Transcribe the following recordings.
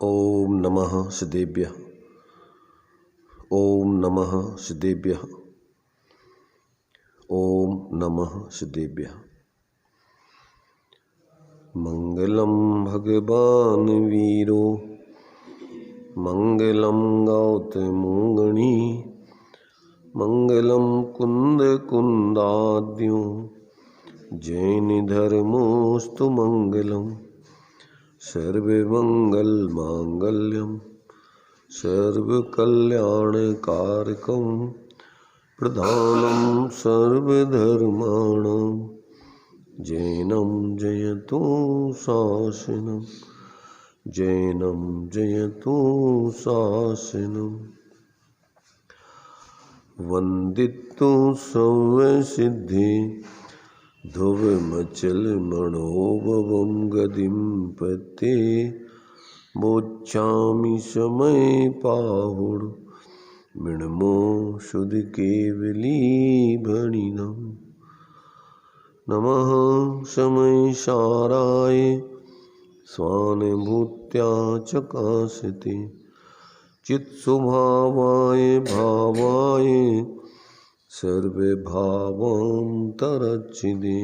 ओम नमः सिद्धेभ्यः। ओम नमः सिद्धेभ्यः। ओम नमः सिद्धेभ्यः। मंगलम भगवान वीरो मंगलम गौतमोगणी मंगलम कुंद कुंदाद्यो जैन धर्मोस्तु मंगलम सर्वमंगल मांगल्यम सर्वकल्याणकारकं प्रधानं सर्वधर्माणां जैनं जयतु शासनं जैनं जयतु शासनं वंदितु सर्वसिद्धि ध्रुवमचल मनोभवं गदिं पते मोच्छामि समय पाहुड़ मृण्मो शुद्ध केवली भणिनम् नमः समय साराय स्वानुभूत्या चकाशते चित्स्वभावाय भावाय सर्वभावान्तरच्छिदे।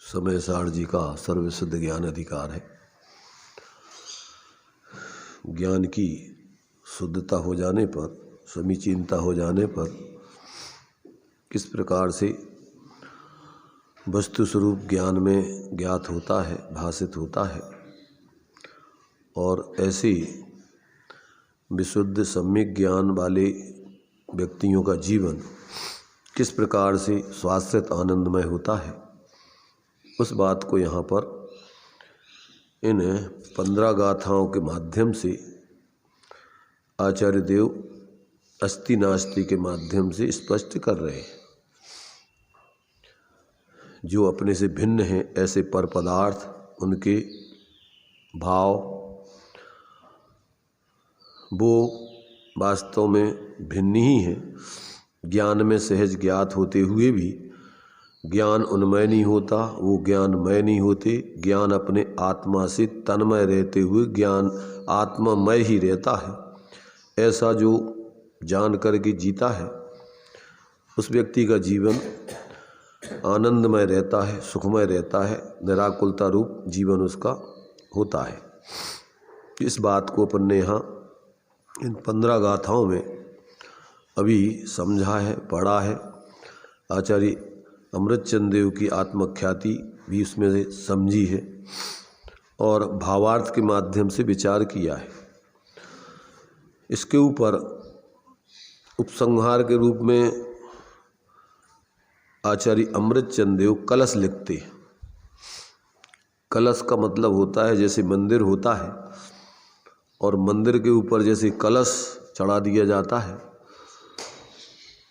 समय सार जी का सर्वसिद्ध ज्ञान अधिकार है। ज्ञान की शुद्धता हो जाने पर, समीचीनता हो जाने पर किस प्रकार से वस्तु स्वरूप ज्ञान में ज्ञात होता है, भाषित होता है, और ऐसे विशुद्ध सम्यक ज्ञान वाले व्यक्तियों का जीवन किस प्रकार से शाश्वत आनंदमय होता है, उस बात को यहाँ पर इन 15 गाथाओं के माध्यम से आचार्य देव अस्ति नास्ति के माध्यम से स्पष्ट कर रहे हैं। जो अपने से भिन्न हैं ऐसे पर पदार्थ, उनके भाव, वो वास्तव में भिन्न ही हैं। ज्ञान में सहज ज्ञात होते हुए भी ज्ञान उन्मय नहीं होता, वो ज्ञानमय नहीं होते। ज्ञान अपने आत्मा से तन्मय रहते हुए ज्ञान आत्मामय ही रहता है। ऐसा जो जान करके जीता है उस व्यक्ति का जीवन आनंदमय रहता है, सुखमय रहता है, निराकुलता रूप जीवन उसका होता है। इस बात को अपन ने यहाँ इन 15 गाथाओं में अभी समझा है, पढ़ा है। आचार्य अमृतचंद देव की आत्मख्याति भी उसमें से समझी है और भावार्थ के माध्यम से विचार किया है। इसके ऊपर उपसंहार के रूप में आचार्य अमृतचंद देव कलश लिखते हैं। कलश का मतलब होता है जैसे मंदिर होता है और मंदिर के ऊपर जैसे कलश चढ़ा दिया जाता है,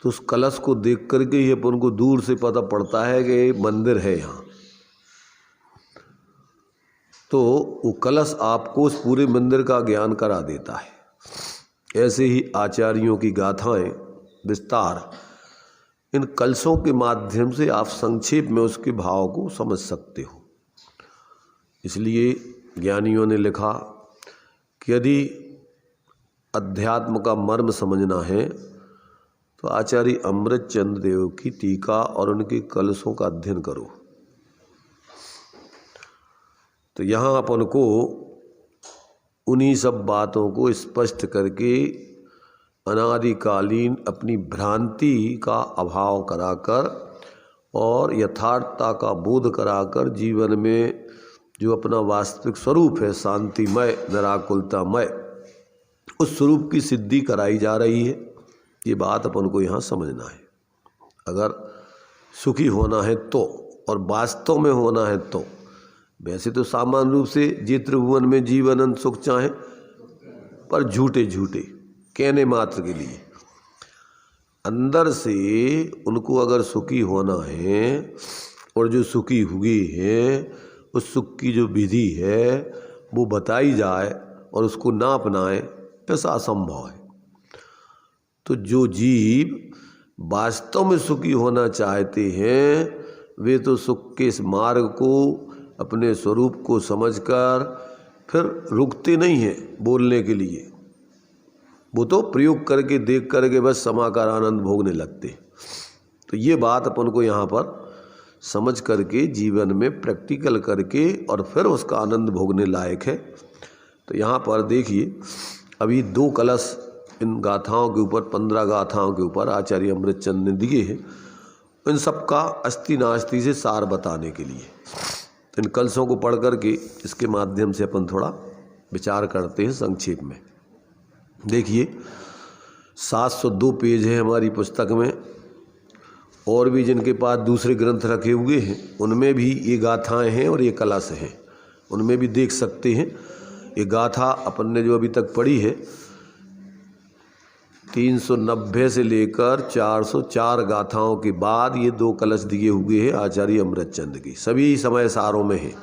तो उस कलश को देख करके ही अपन को दूर से पता पड़ता है कि ये मंदिर है यहाँ। तो वो कलश आपको उस पूरे मंदिर का ज्ञान करा देता है। ऐसे ही आचार्यों की गाथाएं विस्तार इन कलशों के माध्यम से आप संक्षेप में उसके भाव को समझ सकते हो। इसलिए ज्ञानियों ने लिखा कि यदि अध्यात्म का मर्म समझना है तो आचार्य अमृतचंद देव की टीका और उनके कलशों का अध्ययन करो। तो यहाँ अपन को उन्हीं सब बातों को स्पष्ट करके अनादिकालीन अपनी भ्रांति का अभाव कराकर और यथार्थता का बोध कराकर जीवन में जो अपना वास्तविक स्वरूप है, शांतिमय, निराकुलतामय, उस स्वरूप की सिद्धि कराई जा रही है। ये बात अपन को यहाँ समझना है। अगर सुखी होना है तो, और वास्तव में होना है तो, वैसे तो सामान्य रूप से जे त्रिभुवन में जीवन सुख चाहे, पर झूठे झूठे कहने मात्र के लिए। अंदर से उनको अगर सुखी होना है और जो सुखी हुए हैं उस सुख की जो विधि है वो बताई जाए और उसको ना अपनाए, ऐसा असंभव है। तो जो जीव वास्तव में सुखी होना चाहते हैं वे तो सुख के इस मार्ग को अपने स्वरूप को समझकर फिर रुकते नहीं हैं बोलने के लिए। वो तो प्रयोग करके देख करके बस समाकार आनंद भोगने लगते। तो ये बात अपन को यहाँ पर समझ करके जीवन में प्रैक्टिकल करके और फिर उसका आनंद भोगने लायक है। तो यहाँ पर देखिए अभी 2 कलश इन गाथाओं के ऊपर 15 गाथाओं के ऊपर आचार्य अमृतचंद ने दिए हैं, इन सब का अस्ति नास्ति से सार बताने के लिए। इन कलशों को पढ़ करके इसके माध्यम से अपन थोड़ा विचार करते हैं संक्षेप में। देखिए 702 पेज है हमारी पुस्तक में, और भी जिनके पास दूसरे ग्रंथ रखे हुए हैं उनमें भी ये गाथाएं हैं और ये कलश हैं, उनमें भी देख सकते हैं। ये गाथा अपन ने जो अभी तक पढ़ी है 390 से लेकर 404 गाथाओं के बाद ये 2 कलश दिए हुए हैं आचार्य अमृतचंद की, सभी समय सारों में है।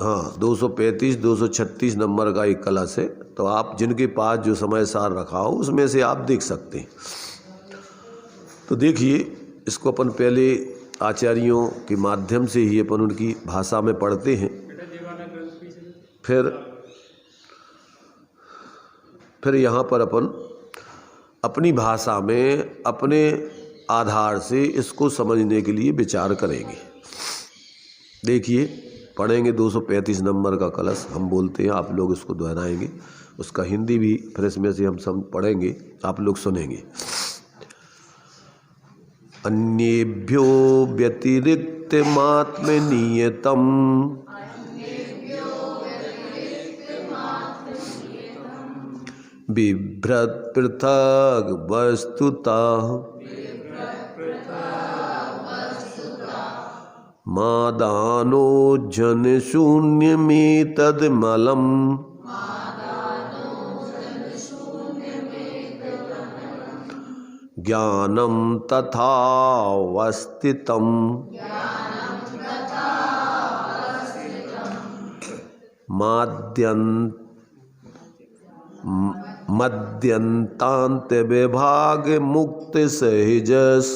हाँ 235 236 नंबर का एक कलश है, तो आप जिनके पास जो समय सार रखा हो उसमें से आप देख सकते हैं। तो देखिए इसको अपन पहले आचार्यों के माध्यम से ही अपन उनकी भाषा में पढ़ते हैं, फिर यहाँ पर अपन अपनी भाषा में अपने आधार से इसको समझने के लिए विचार करेंगे। देखिए पढ़ेंगे 235 नंबर का कलश हम बोलते हैं, आप लोग इसको दोहराएंगे, उसका हिंदी भी फिर इसमें से हम सब पढ़ेंगे, आप लोग सुनेंगे। अन्येभ्यो व्यतिरिक्तमात्मनियतम् बिभ्रत् पृथग् वस्तुतः मादानो जनशून्यमेतद्मलम् ज्ञानं तथावस्थितम् मद्यन्तान्त विभाग मुक्त सहजस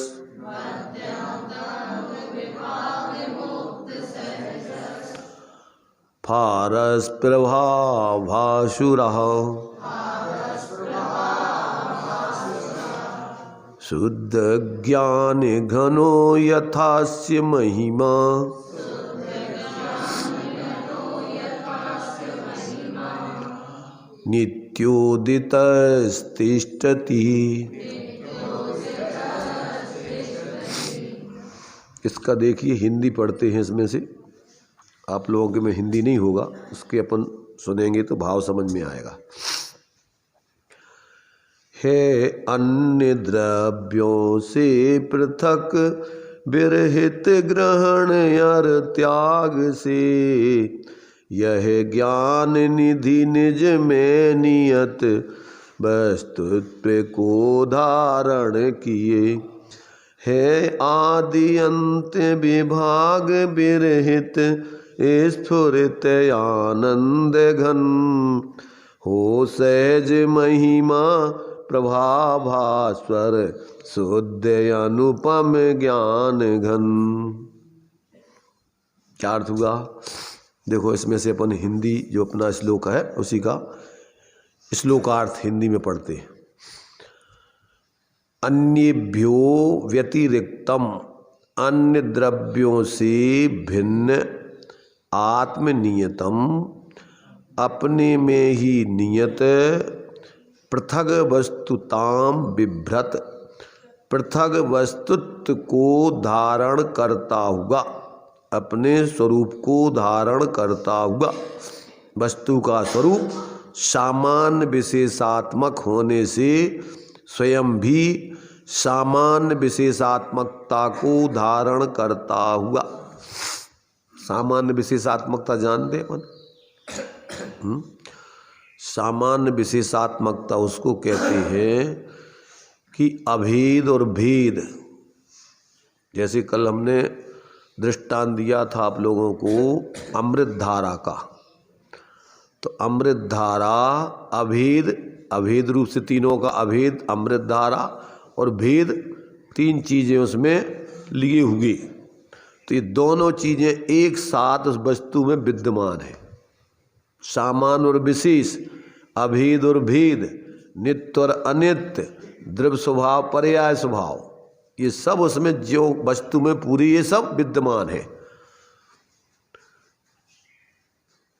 फारस प्रभाभासुरः शुद्ध ज्ञान घनो यथास्य महिमा नित्योदितस्तिष्ठति। इसका देखिए हिंदी पढ़ते हैं, इसमें से आप लोगों के में हिंदी नहीं होगा, उसके अपन सुनेंगे तो भाव समझ में आएगा। है अन्य द्रव्यों से पृथक विरहित ग्रहण और त्याग से यह ज्ञान निधि निज में नियत वस्तुत्व को धारण किए है आदि अंत विभाग विरहित स्फुरित आनंद घन हो सहज महिमा प्रभाभास्वर शुद्ध अनुपम ज्ञान घन। क्या अर्थ हुआ? देखो इसमें से अपन हिंदी जो अपना श्लोक है उसी का श्लोकार्थ हिंदी में पढ़ते हैं। अन्येभ्यो व्यतिरिक्तम, अन्य द्रव्यों से भिन्न, आत्मनियतम, अपने में ही नियत, पृथग वस्तुताम बिभ्रत, पृथग वस्तुत्व को धारण करता हुआ, अपने स्वरूप को धारण करता हुआ। वस्तु का स्वरूप सामान्य विशेषात्मक होने से स्वयं भी सामान्य विशेषात्मकता को धारण करता हुआ। सामान्य विशेषात्मकता जानते अपन? सामान्य विशेषात्मकता उसको कहते हैं कि अभेद और भेद। जैसे कल हमने दृष्टांत दिया था आप लोगों को अमृत धारा का, तो अमृत धारा अभेद अभेद रूप से तीनों का अभेद अमृत धारा और भेद, तीन चीज़ें उसमें लिए हुए। तो ये दोनों चीज़ें एक साथ उस वस्तु में विद्यमान है। सामान्य और विशेष, अभेद और भेद, नित्य और अनित्य, द्रव्य स्वभाव पर्याय स्वभाव, ये सब उसमें जो वस्तु में पूरी ये सब विद्यमान है।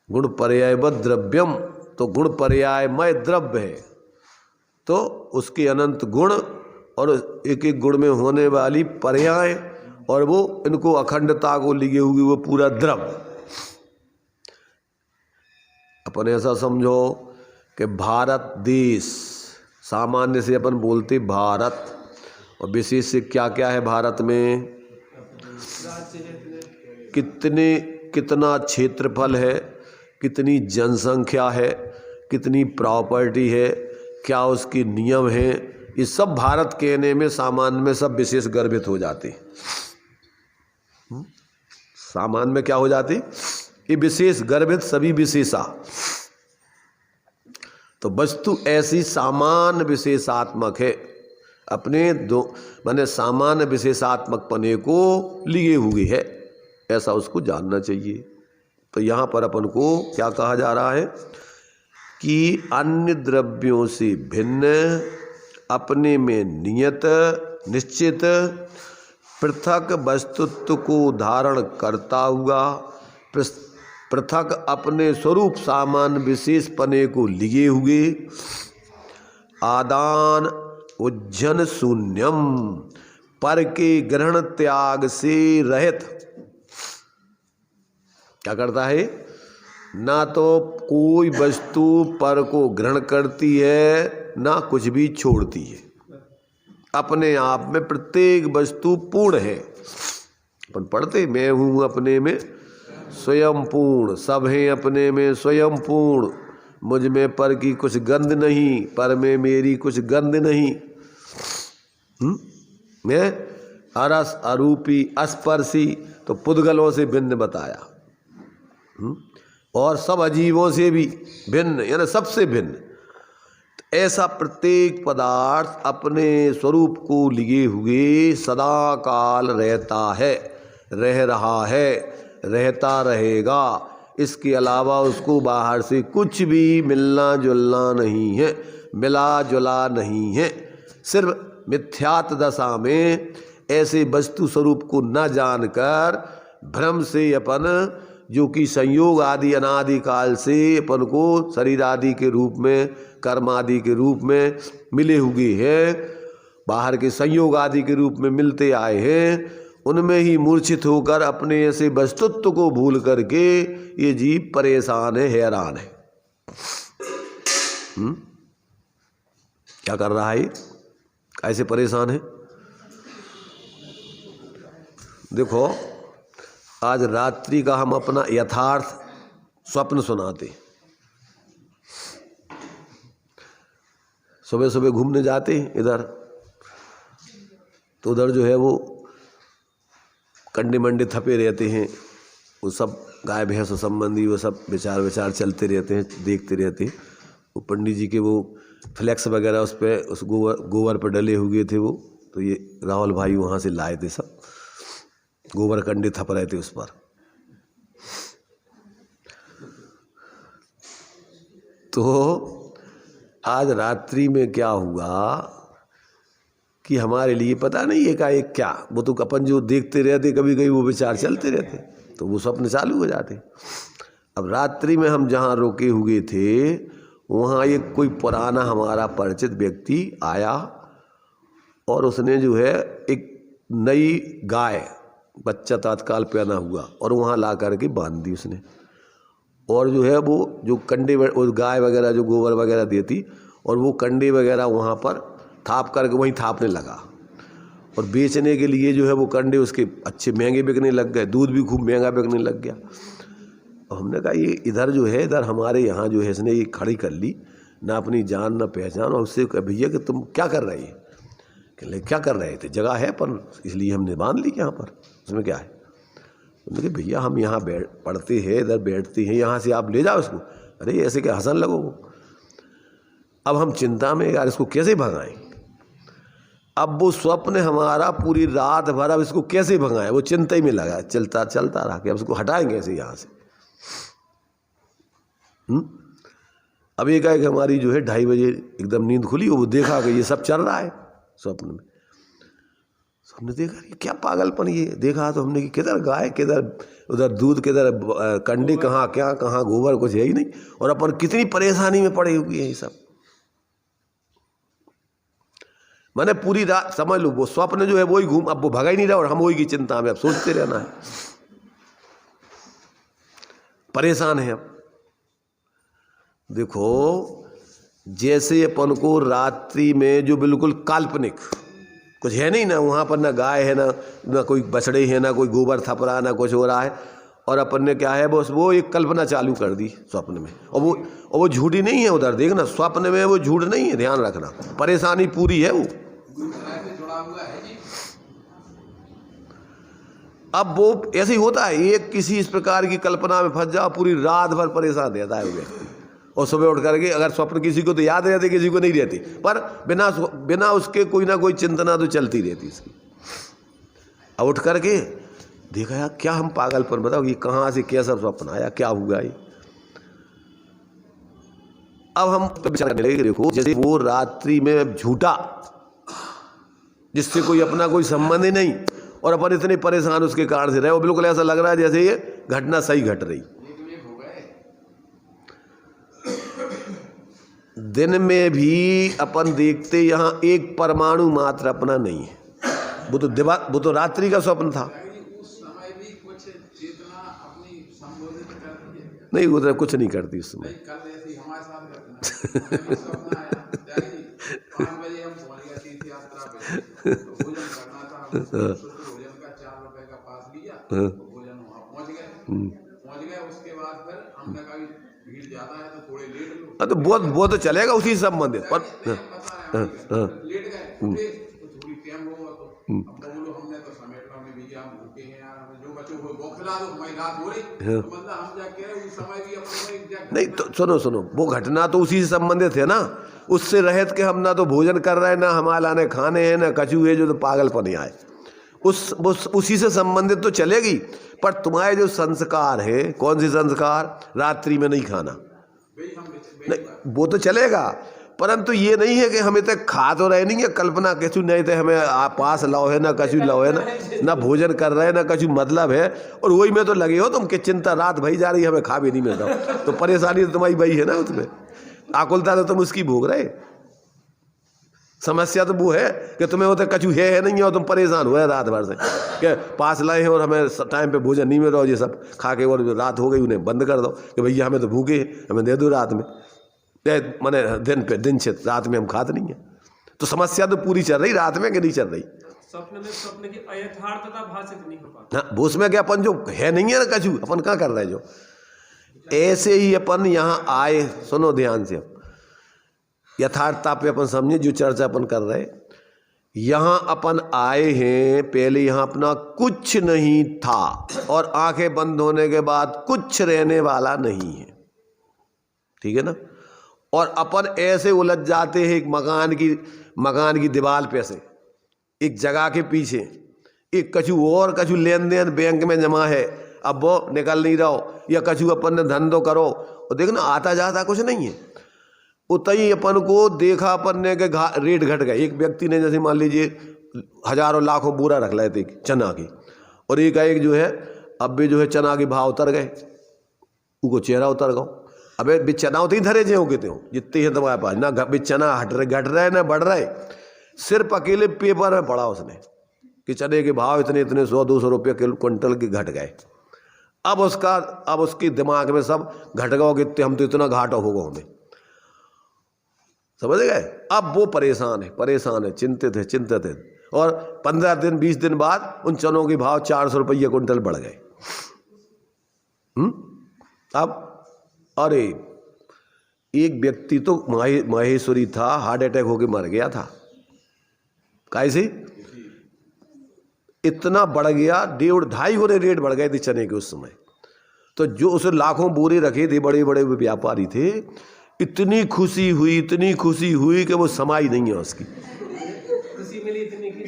गुण पर्यायवत द्रव्यम, तो गुण पर्यायमय द्रव्य है, तो उसके अनंत गुण और एक एक गुण में होने वाली पर्याय और वो इनको अखंडता को लिए हुए वो पूरा द्रव्य। अपन ऐसा समझो कि भारत देश, सामान्य से अपन बोलते भारत, और विशेष से क्या क्या है भारत में, कितना क्षेत्रफल है, कितनी जनसंख्या है, कितनी प्रॉपर्टी है, क्या उसके नियम हैं, ये सब भारत कहने में सामान्य में सब विशेष गर्भित हो जाते। सामान्य में क्या हो जाते, ये विशेष गर्भित सभी विशेषा। तो वस्तु ऐसी सामान्य विशेषात्मक है, अपने दो माने सामान्य विशेषात्मक पने को लिए हुए है, ऐसा उसको जानना चाहिए। तो यहाँ पर अपन को क्या कहा जा रहा है कि अन्य द्रव्यों से भिन्न, अपने में नियत निश्चित पृथक वस्तुत्व को धारण करता हुआ, पृथक अपने स्वरूप सामान्य विशेष पने को लिए हुए, आदान उज्जन शून्यम, पर के ग्रहण त्याग से रहित। क्या करता है, ना तो कोई वस्तु पर को ग्रहण करती है, ना कुछ भी छोड़ती है, अपने आप में प्रत्येक वस्तु पूर्ण है। अपन पढ़ते, मैं हूँ अपने में स्वयं पूर्ण, सब हैं अपने में स्वयं पूर्ण, मुझ में पर की कुछ गंध नहीं, पर में मेरी कुछ गंध नहीं। मैं अरस अरूपी अस्पर्शी, तो पुद्गलों से भिन्न बताया, और सब अजीवों से भी भिन्न, यानी सबसे भिन्न। ऐसा प्रत्येक पदार्थ अपने स्वरूप को लिए हुए सदा काल रहता है, रह रहा है, रहता रहेगा। इसके अलावा उसको बाहर से कुछ भी मिलना जुलना नहीं है, मिला जुला नहीं है। सिर्फ मिथ्यात्व दशा में ऐसे वस्तु स्वरूप को न जानकर भ्रम से अपन, जो कि संयोग आदि अनादि काल से अपन को शरीर आदि के रूप में, कर्म आदि के रूप में मिले हुए हैं, बाहर के संयोग आदि के रूप में मिलते आए हैं, उनमें ही मूर्छित होकर अपने ऐसे वस्तुत्व को भूल करके ये जीव परेशान है, हैरान है। क्या कर रहा है, कैसे परेशान है? देखो, आज रात्रि का हम अपना यथार्थ स्वप्न सुनाते। सुबह सुबह घूमने जाते इधर, तो उधर जो है वो कंडे मंडे थपे रहते हैं, वो सब गाय भैंस संबंधी वो सब विचार चलते रहते हैं, देखते रहते हैं। वो पंडित जी के वो फ्लैक्स वगैरह उस पर, उस गोबर पर डले हुए थे वो, तो ये राहुल भाई वहाँ से लाए थे, सब गोबर कंडे थप रहे थे उस पर। तो आज रात्रि में क्या हुआ कि हमारे लिए पता नहीं एकाएक क्या, वो तो अपन जो देखते रहते कभी कभी वो विचार चलते रहते, तो वो स्वप्न चालू हो जाते। अब रात्रि में हम जहाँ रुके हुए थे वहाँ एक कोई पुराना हमारा परिचित व्यक्ति आया, और उसने जो है एक नई गाय, बच्चा तत्काल पैदा हुआ, और वहाँ ला करके बांध दी उसने, और जो है वो जो कंडे उस गाय वगैरह जो गोबर वगैरह देती, और वो कंडे वगैरह वहाँ पर थाप करके वहीं थापने लगा, और बेचने के लिए जो है वो कंडे उसके अच्छे महंगे बिकने लग गए, दूध भी खूब महंगा बिकने लग गया। और हमने कहा ये इधर जो है, इधर हमारे यहाँ जो है इसने ये खड़ी कर ली, ना अपनी जान ना पहचान, और उससे कहा भैया कि तुम क्या कर रहे हैं? कहले क्या कर रहे थे, जगह है पर इसलिए हमने बांध ली यहाँ पर, उसमें क्या है? उन्होंने कहा भैया हम यहाँ पढ़ते हैं, इधर बैठते हैं, यहाँ से आप ले जाओ इसको। अरे ऐसे क्या हंसन लगो वो। अब हम चिंता में यार इसको कैसे भगाएं। अब वो स्वप्न हमारा पूरी रात भर, अब इसको कैसे भगाएं, वो चिंता ही में लगा, चलता चलता रहा कि अब इसको हटाएं कैसे यहाँ से। अब एक हमारी जो है 2:30 बजे एकदम नींद खुली, वो देखा कि ये सब चल रहा है स्वप्न में। हमने देखा ये क्या पागलपन, ये देखा तो हमने कि किधर गाय, किधर उधर दूध, किधर कंडे, कहाँ क्या, कहाँ गोबर, कुछ है ही नहीं। और अपन कितनी परेशानी में पड़े हुए हैं ये सब। मैंने पूरी रात समझ लो वो स्वप्न जो है वही घूम, अब वो भगा ही नहीं रहा और हम वही की चिंता में अब सोचते रहना है, परेशान है। अब देखो जैसे अपन को रात्रि में जो बिल्कुल काल्पनिक कुछ है नहीं ना, वहाँ पर ना गाय है, ना कोई बछड़े हैं, ना कोई गोबर थप रहा, ना कुछ हो रहा है, और अपन ने क्या है बस वो एक कल्पना चालू कर दी स्वप्न में। और वो झूठी नहीं है, उधर देखना स्वप्न में वो झूठ नहीं है, ध्यान रखना, परेशानी पूरी है वो। अब वो ऐसे ही होता है, एक किसी इस प्रकार की कल्पना में फंस जाओ, पूरी रात भर परेशान रहता है वो व्यक्ति। और सुबह उठ करके अगर स्वप्न किसी को तो याद रहती, किसी को नहीं रहती, पर बिना उसके कोई ना कोई चिंतना तो चलती रहती इसकी। अब उठ करके देखा यार क्या हम पागलपन, बताओ ये कहाँ से कैसा स्वप्न आया, क्या हुआ ये। अब हम देखो जैसे वो रात्रि में झूठा, जिससे कोई अपना कोई संबंध ही नहीं, और अपन इतने परेशान उसके कारण से रहे, वो बिल्कुल ऐसा लग रहा है जैसे ये घटना सही घट रही। दिन में भी अपन देखते यहाँ एक परमाणु मात्र अपना नहीं है, वो तो रात्रि का स्वप्न था। नहीं उधर कुछ नहीं करती उस समय। तो बहुत तो चलेगा उसी से संबंधित, पर नहीं तो सुनो वो घटना तो उसी से संबंधित है ना, उससे रहत के हम ना तो भोजन कर रहे हैं, ना हमारा ने खाने हैं, ना कछु है, जो तो पागलपन आए उसी से संबंधित तो चलेगी। पर तुम्हारे जो संस्कार है, कौन सी संस्कार, रात्रि में नहीं खाना, नहीं वो तो चलेगा, परंतु ये नहीं है कि हमें तक खा तो रहे नहीं है, कल्पना कछु नहीं थे हमें पास लाओ है, ना कछु लाओ है, ना भोजन कर रहे हैं, ना कछु मतलब है, और वही में तो लगे हो तुम कि चिंता रात भई जा रही है, हमें खा भी नहीं मिल रहा। तो परेशानी तो तुम्हारी वही है ना, उसमें आकुलता तो तुम उसकी भोग रहे। समस्या तो वो है कि तुम्हें होता कछु है नहीं, और तुम परेशान हुए रात भर से कि पास लाए हैं और हमें टाइम पे भोजन नहीं मिल रहा, ये सब खा के और रात हो गई उन्हें बंद कर दो कि भैया हमें तो भूखे हैं, हमें दे दो रात में, मैंने दिन पे दिन से रात में हम खाते नहीं है। तो समस्या तो पूरी चल रही, रात में कि नहीं चल रही। स्वप्न की अयथार्थता भाषित नहीं हो पाती। हाँ उसमें क्या अपन जो है नहीं है ना कछु, अपन क्या कर रहे हैं जो, ऐसे ही अपन यहाँ आए, सुनो ध्यान से, यथार्थता पे अपन समझे जो चर्चा अपन कर रहे। यहाँ अपन आए हैं, पहले यहाँ अपना कुछ नहीं था, और आंखें बंद होने के बाद कुछ रहने वाला नहीं है, ठीक है ना। और अपन ऐसे उलझ जाते हैं एक मकान की दीवार पे से, एक जगह के पीछे, एक कछु लेन देन बैंक में जमा है, अब वो निकल नहीं रहा हो, या कछु अपन ने धंधो करो, और देखना आता जाता कुछ नहीं है। उतई अपन को देखा अपन ने के रेट घट गए। एक व्यक्ति ने जैसे मान लीजिए हजारों लाखों बोरा रख लाए थे चना की, और एक जो है अब भी जो है चना के भाव उतर गए, उनको चेहरा उतर गो। अबे बिच चना उतनी धरे जे हो कहते हो जितनी है तुम्हारे पास, ना बिच चना घट रहे ना बढ़ रहे, सिर्फ अकेले पेपर में पढ़ा उसने कि चने के भाव इतने 100-200 रुपये क्विंटल के घट गए। अब उसके दिमाग में सब घट गओ कि हम तो इतना घाटा होगा हमें, समझ गए। अब वो परेशान है, चिंतित है, और 15 दिन 20 दिन बाद उन चनों के भाव 400 रुपये क्विंटल बढ़ गए। अब अरे एक व्यक्ति तो माहेश्वरी था, हार्ट अटैक होके मर गया था। कैसे इतना बढ़ गया, 1.5 गुने रेट बढ़ गए थे चने के उस समय। तो जो उसे लाखों बोरे रखे थे, बड़े बड़े व्यापारी थे, इतनी खुशी हुई कि वो समाई नहीं है उसकी। खुशी मिली इतनी कि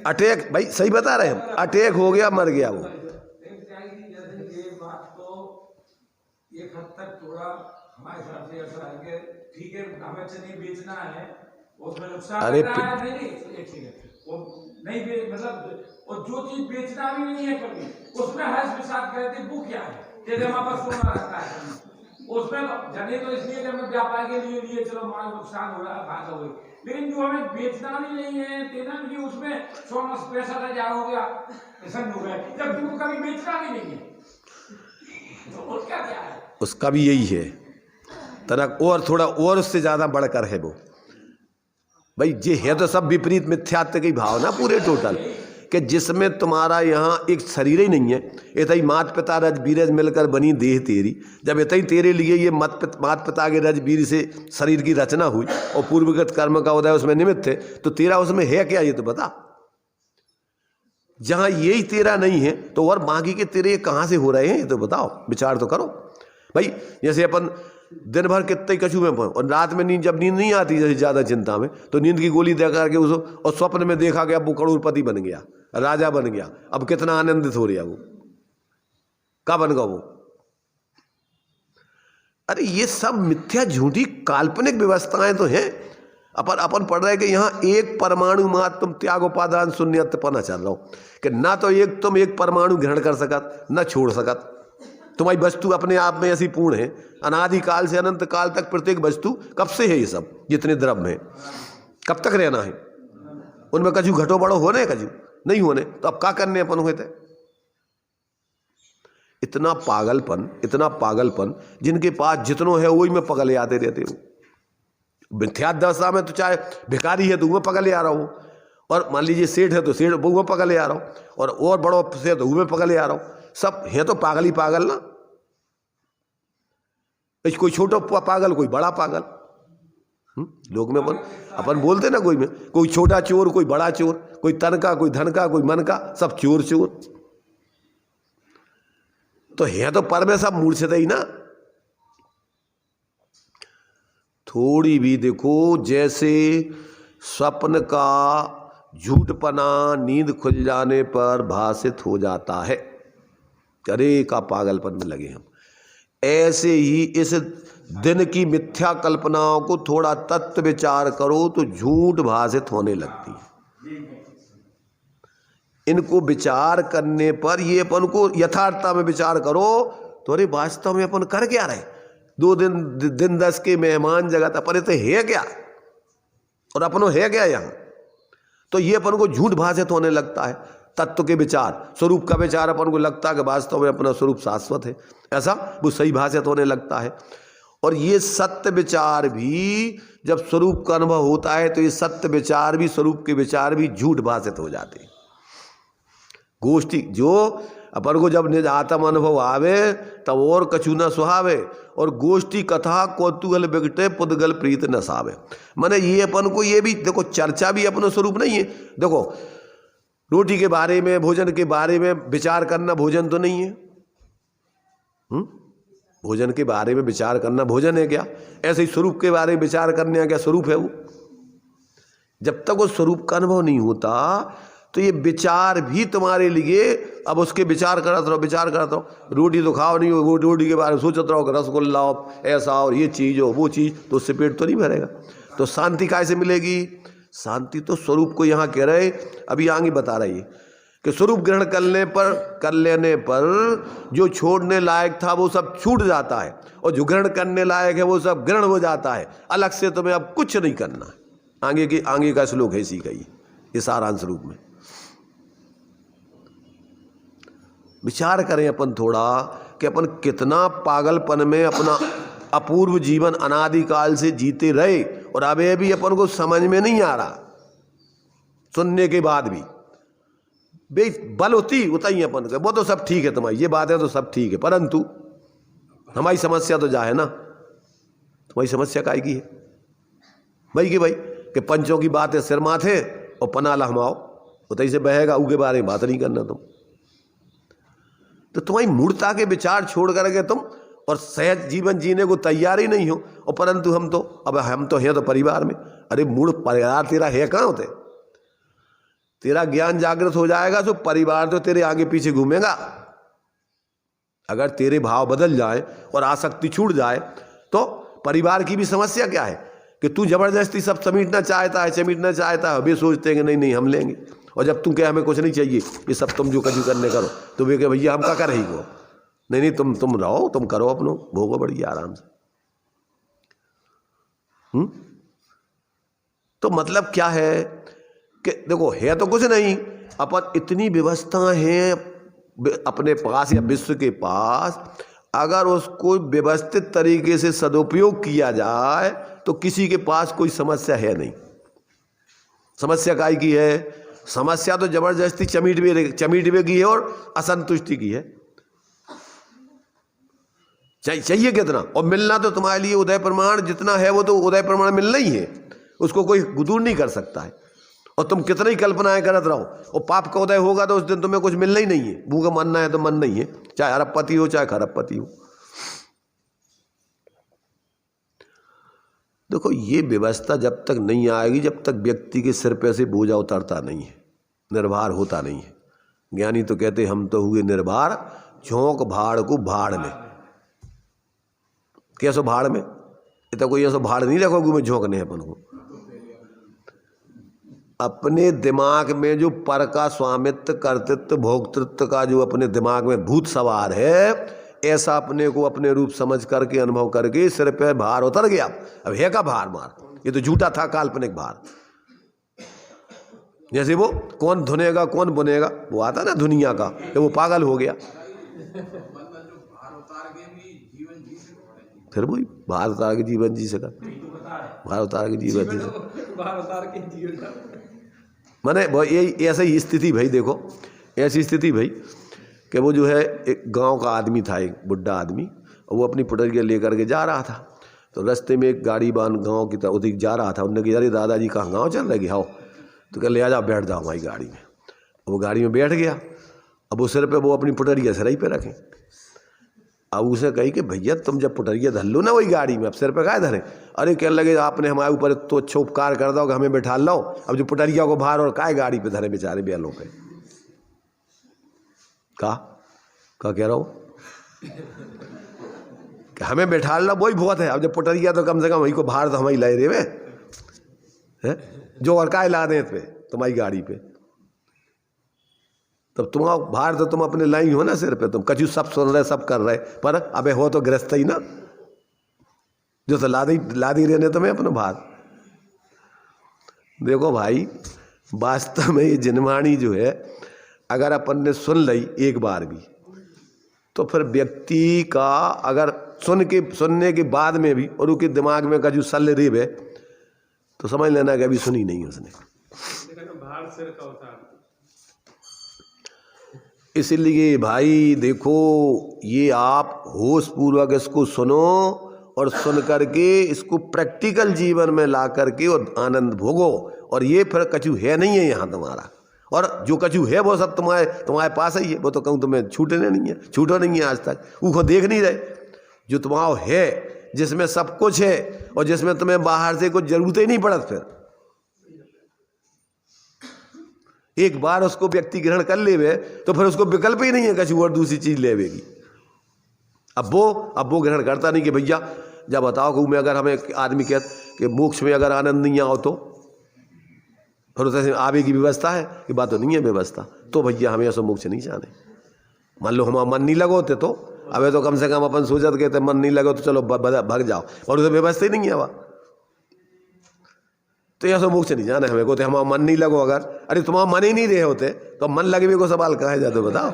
अटैक, भाई सही बता रहे हैं, अटैक हो गया, मर गया वो। ये बात तो एक हद तक थोड़ा हमारे हिसाब से ऐसा है कि ठीक है, हमें चीनी बेचना है, उसमें नुकसान अरे हो रहा है, नहीं एक चीज वो नहीं मतलब, और जो चीज बेचना भी नहीं है कभी, उसमें हर्ष विषाद कहते वो क्या है, जैसे हमारे पास सोना रखा है, उसमें जने तो इसलिए हमें व्यापार के लिए चलो माल नुकसान हो रहा है, फायदा हो गई, लेकिन जो हमें बेचना भी नहीं है, देना भी नहीं, उसमें सोना पैसा जा हो गया, ऐसा हो गया, जब तुमको कभी बेचना भी नहीं है, तो उसका क्या है? उसका भी यही है तनक, और थोड़ा और उससे ज्यादा बढ़कर है वो। भाई ये है तो सब विपरीत मिथ्यात्व की भावना पूरे टोटल, कि जिसमें तुम्हारा यहाँ एक शरीर ही नहीं है, इतना ही मात पिता रज बीरज मिलकर बनी देह तेरी। जब इतना ही तेरे लिए ये मात पिता के रज बीर से शरीर की रचना हुई और पूर्वगत कर्म का उदय उसमें निमित्त है, तो तेरा उसमें है क्या ये तो बता। जहाँ यही तेरा नहीं है तो और बाकी के तेरे कहाँ से हो रहे हैं ये तो बताओ, विचार तो करो। भाई जैसे अपन दिन भर कितने कछू में और रात में नींद, जब नींद नहीं आती जैसे ज़्यादा चिंता में, तो नींद की गोली दे करके उसको, और स्वप्न में देखा गया वो करोड़पति बन गया, राजा बन गया, अब कितना आनंदित हो रहा वो, कब बन गया वो। अरे ये सब मिथ्या झूठी काल्पनिक व्यवस्थाएं तो हैं। अपन पढ़ रहे कि यहाँ एक परमाणु मात्र तुम त्याग उपादान शून्यत्वपना चल रहा हो, कि ना तो तुम एक परमाणु ग्रहण कर सकत, न छोड़ सकत। तुम्हारी वस्तु अपने आप में ऐसी पूर्ण है, अनादिकाल से अनंत काल तक प्रत्येक वस्तु कब से है, ये सब जितने द्रव्य हैं कब तक रहना है, उनमें कजू घटो बड़ो होने, कजू नहीं होने, तो अब क्या करने अपन हुए थे। इतना पागलपन जिनके पास जितनो है वही में पगले आते रहते हो। मिथ्या दशा में तो चाहे भिखारी है तो वो पगले आ रहा हो, और मान लीजिए सेठ है तो सेठ वो पगले आ रहा हो, और बड़ो से तो वो पगले आ रहा हो। सब है तो पागल ही पागल ना, कोई छोटा पागल कोई बड़ा पागल। लोग में अपन बोलते ना, कोई छोटा चोर कोई बड़ा चोर, कोई तन का कोई धन का कोई मन का, सब चोर। तो है तो पर में सब मूर्छित ही ना। थोड़ी भी देखो, जैसे स्वप्न का झूठपना नींद खुल जाने पर भाषित हो जाता है, अरे का पागलपन में लगे हम, ऐसे ही इस दिन की मिथ्या कल्पनाओं को थोड़ा तत्व विचार करो तो झूठ भाषित होने लगती है। इनको विचार करने पर, ये अपन को यथार्थता में विचार करो तो अरे वास्तव में अपन कर क्या रहे, 2 दिन 10 के मेहमान जगत अपन तो है क्या, और अपनों है क्या यहाँ, तो ये अपन को झूठ भाषित होने लगता है। तत्व के विचार, स्वरूप का विचार अपन को लगता है कि वास्तव में अपना स्वरूप शाश्वत है, ऐसा वो सही भाषित होने लगता है। और ये सत्य विचार भी जब स्वरूप का अनुभव होता है तो ये सत्य विचार भी, स्वरूप के विचार भी झूठ भाषित हो जाते हैं। गोष्ठी जो अपन को जब निज आत्म अनुभव आवे तब और कछु न सुहावे, और गोष्ठी कथा कौतूहल बिगटे पुद्गल प्रीत न सावे। माने ये अपन को ये भी देखो, चर्चा भी अपना स्वरूप नहीं है। देखो रोटी के बारे में, भोजन के बारे में विचार करना भोजन तो नहीं है। भोजन के बारे में विचार करना भोजन है क्या? ऐसे ही स्वरूप के बारे में विचार करने का क्या स्वरूप है वो? जब तक वो स्वरूप का अनुभव नहीं होता तो ये विचार भी तुम्हारे लिए, अब उसके विचार करते रहो। रोटी तो खाओ नहीं, वो रोटी के बारे में सोचते रहो कि रसगुल्ला हो ऐसा और ये चीज़ हो वो चीज़, तो उससे पेट तो नहीं भरेगा। तो शांति कैसे मिलेगी? शांति तो स्वरूप को यहाँ कह रहे, अभी आगे बता रही है कि स्वरूप ग्रहण कर लेने पर जो छोड़ने लायक था वो सब छूट जाता है, और जो ग्रहण करने लायक है वो सब ग्रहण हो जाता है। अलग से तुम्हें अब कुछ नहीं करना है। आगे का श्लोक है इसी का ही, ये सारांश रूप में विचार करें अपन थोड़ा कि अपन कितना पागलपन में अपना अपूर्व जीवन अनादिकाल से जीते रहे, और अब ये भी अपन को समझ में नहीं आ रहा। सुनने के बाद भी बल होती उतना अपन का, वो तो सब ठीक है, तुम्हारी ये बात है तो सब ठीक है, परंतु हमारी समस्या तो जा है ना। तुम्हारी समस्या काय की है भाई कि पंचों की बात है सिर माथे और पना लहमाओ, उतई से बहेगा, उके बारे में बात नहीं करना तुम। तो तुम्हारी मूर्ता के विचार छोड़ करके तुम और सहज जीवन जीने को तैयार ही नहीं हो। और परंतु हम तो हैं तो परिवार में। अरे मूड परिवार तेरा है कहाँ होते? तेरा ज्ञान जागृत हो जाएगा तो परिवार तो तेरे आगे पीछे घूमेगा। अगर तेरे भाव बदल जाए और आसक्ति छूट जाए तो परिवार की भी समस्या क्या है कि तू जबरदस्ती सब समेटना चाहता है। वे सोचते हैं कि नहीं नहीं हम लेंगे, और जब तू कहे हमें कुछ नहीं चाहिए, ये सब तुम जो कजू करने करो, तो वे कहे भैया हम क्या कर रही को, नहीं तुम रहो, तुम करो अपनो, भोगो बढ़िया आराम से। तो मतलब क्या है कि देखो है तो कुछ नहीं, अपन इतनी व्यवस्था है अपने पास या विश्व के पास, अगर उसको व्यवस्थित तरीके से सदुपयोग किया जाए तो किसी के पास कोई समस्या है नहीं। समस्या काय की है? समस्या तो जबरदस्ती चमीटवे की है और असंतुष्टि की है। चाहिए कितना, और मिलना तो तुम्हारे लिए उदय प्रमाण जितना है वो तो उदय प्रमाण मिलना ही है, उसको कोई दूर नहीं कर सकता है। और तुम कितना ही कल्पनाएं करत रहो, और पाप का उदय होगा तो उस दिन तुम्हें कुछ मिलना ही नहीं है। भूखा मरना है तो मन नहीं है, चाहे अरबपति हो चाहे खरबपति हो। देखो ये व्यवस्था जब तक नहीं आएगी, जब तक व्यक्ति के सिर पे से बोझा उतरता नहीं है, निर्भर होता नहीं है। ज्ञानी तो कहते हम तो हुए निर्भर, झोंक भाड़ को भाड़ में। कैसो भाड़ में? इतना कोई ऐसा भाड़ नहीं रखोगे मैं झोंकने अपन को। अपने दिमाग में जो पर का स्वामित्व, कर्तृत्व, भोक्तृत्व का जो अपने दिमाग में भूत सवार है, ऐसा अपने को अपने रूप समझ करके अनुभव करके सिर पे भार उतर गया। अब है का भार मार, ये तो झूठा था काल्पनिक भार। जैसे वो कौन धुनेगा कौन बुनेगा, वो आता ना दुनिया का, तो वो पागल हो गया। फिर वही भार उतार के जीवन जी सका, भार उतार के जीवन जी सका। मैंने ये ऐसी ही स्थिति भाई, देखो ऐसी स्थिति भाई कि वो जो है एक गांव का आदमी था, एक बुढ़ा आदमी, और वो अपनी पुटरिया लेकर के जा रहा था। तो रास्ते में एक गाड़ी बान गांव की तरफ उधर जा रहा था। उन्होंने कहा अरे दादाजी कहाँ गाँव चल रहे आओ, तो कह ले आ जाओ बैठ जाओ हमारी गाड़ी में। वो गाड़ी में बैठ गया। अब वो सिर पे वो अपनी पुटरिया सिराई पे रखें। अब उसे कही कि भैया तुम जब पुटरिया धर लो ना वही गाड़ी में, अब सिर पे काहे धरे? अरे कहने लगे आपने हमारे ऊपर तो अच्छा उपकार कर दो कि हमें बैठा लो, अब जो पुटरिया को भार और काहे गाड़ी पे धरे बेचारे बैलों पे। का कह रहा हूँ कि हमें बैठा लो वही बहुत है, अब जब पुटरिया तो कम से कम वही को भार तो हमारी ला रहे है जो और काहे ला दे तुम्हारी गाड़ी पे। तब तुम्हारा भार तो तुम अपने लाई हो ना सिर पे, तुम कचू सब सुन रहे सब कर रहे, पर अबे हो तो गृहस्थ ही ना, जो तो ला दी रहने तुम्हें अपना भार। देखो भाई वास्तव में ये जिनवाणी जो है अगर अपन ने सुन ली एक बार भी, तो फिर व्यक्ति का अगर सुनने के बाद में भी और उसके दिमाग में कजू सल रेब है तो समझ लेना कि अभी सुनी नहीं उसने। भार सिर का उतार। इसलिए भाई देखो ये आप होश पूर्वक इसको सुनो और सुन करके इसको प्रैक्टिकल जीवन में ला करके और आनंद भोगो। और ये फिर कछु है नहीं है यहाँ तुम्हारा, और जो कछु है वो सब तुम्हारे पास ही है। वो तो कहूँ तुम्हें छूटो नहीं है आज तक, वो देख नहीं रहे जो तुम्हारा है, जिसमें सब कुछ है और जिसमें तुम्हें बाहर से कुछ जरूरत ही नहीं पड़त। फिर एक बार उसको व्यक्ति ग्रहण कर लेवे तो फिर उसको विकल्प ही नहीं है कछु और दूसरी चीज लेवेगी। अब वो ग्रहण करता नहीं कि भैया जब बताओ कि मैं अगर हमें आदमी कहते कि मोक्ष में अगर आनंद नहीं आओ तो फिर उसे आवे की व्यवस्था है कि बात तो नहीं है व्यवस्था, तो भैया हमें ऐसा मोक्ष नहीं जाने। मान लो हमारा मन नहीं लगोते तो अबे तो कम से कम अपन सोचत के मन नहीं लगो तो चलो भाग जाओ, और उसे व्यवस्था ही नहीं है वहाँ, तो ऐसा मोक्ष नहीं जाना हमें को। तो हमारा मन नहीं लगो अगर, अरे तुम्हारा मन ही नहीं रहे होते तो मन लगे भी को सवाल कहा जाते बताओ।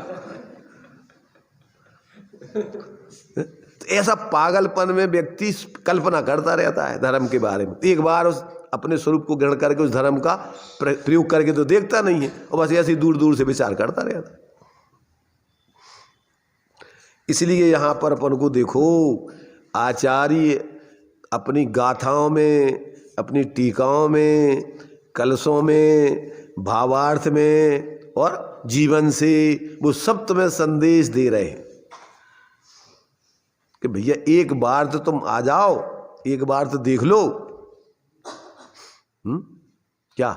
तो ऐसा पागलपन में व्यक्ति कल्पना करता रहता है धर्म के बारे में। एक बार उस अपने स्वरूप को ग्रहण करके उस धर्म का प्रयोग करके तो देखता नहीं है, और बस ऐसे दूर दूर से विचार करता रहता है। इसलिए यहाँ पर अपन को देखो आचार्य अपनी गाथाओं में, अपनी टीकाओं में, कलशों में, भावार्थ में और जीवन से, वो सब तुम्हें संदेश दे रहे हैं कि भैया एक बार तो तुम आ जाओ, एक बार तो देख लो। क्या?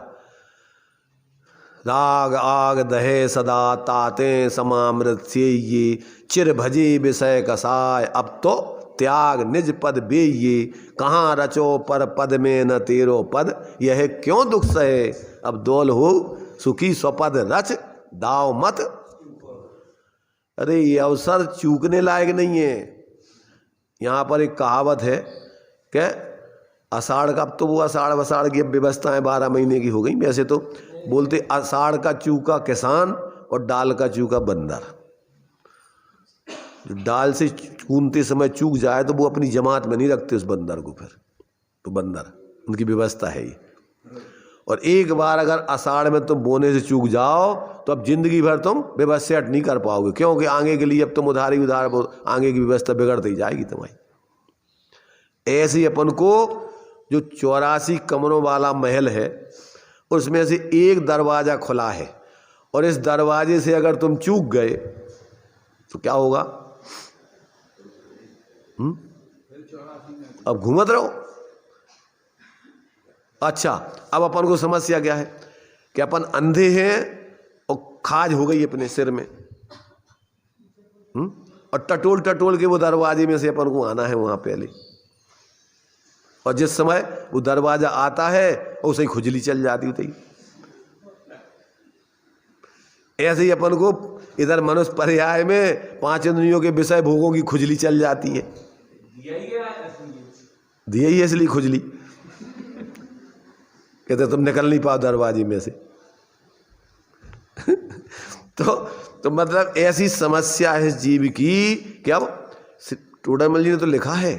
राग आग दहे सदा ताते समामृत से ये चिर भजे विषय कसाय, अब तो त्याग निज पद बेये, कहाँ रचो पर पद में न तेरो पद, यह क्यों दुख सहे, अब दौल हो सुखी स्वपद रच दाव मत। अरे ये अवसर चूकने लायक नहीं है। यहाँ पर एक कहावत है कि आषाढ़ का, अब तो वो आषाढ़ वसाढ़ की व्यवस्था है 12 महीने की हो गई, वैसे तो बोलते आषाढ़ का चूका किसान और डाल का चूका बंदर। जो डाल से चूनते समय चूक जाए तो वो अपनी जमात में नहीं रखते उस बंदर को, फिर तो बंदर उनकी व्यवस्था है ये। और एक बार अगर आषाढ़ में तुम बोने से चूक जाओ तो अब जिंदगी भर तुम व्यवस्था सेट नहीं कर पाओगे, क्योंकि आगे के लिए अब तुम उधार आगे की व्यवस्था बिगड़ती ही जाएगी तुम्हारी। ऐसे ही अपन को जो 84 कमरों वाला महल है उसमें से एक दरवाज़ा खुला है, और इस दरवाजे से अगर तुम चूक गए तो क्या होगा? अब घूमत रहो। अच्छा, अब अपन को समस्या क्या है कि अपन अंधे हैं और खाज हो गई अपने सिर में, और टटोल टटोल के वो दरवाजे में से अपन को आना है वहां पहले, और जिस समय वो दरवाजा आता है उसे ही खुजली चल जाती होती। ऐसे ही अपन को इधर मनुष्य पर्याय में 5 इंद्रियों के विषय भोगों की खुजली चल जाती है। दिया ही इसलिए खुजली, कहते तुम निकल नहीं पाओ दरवाजे में से। तो मतलब ऐसी समस्या है इस जीव की कि अब टोडामल जी ने तो लिखा है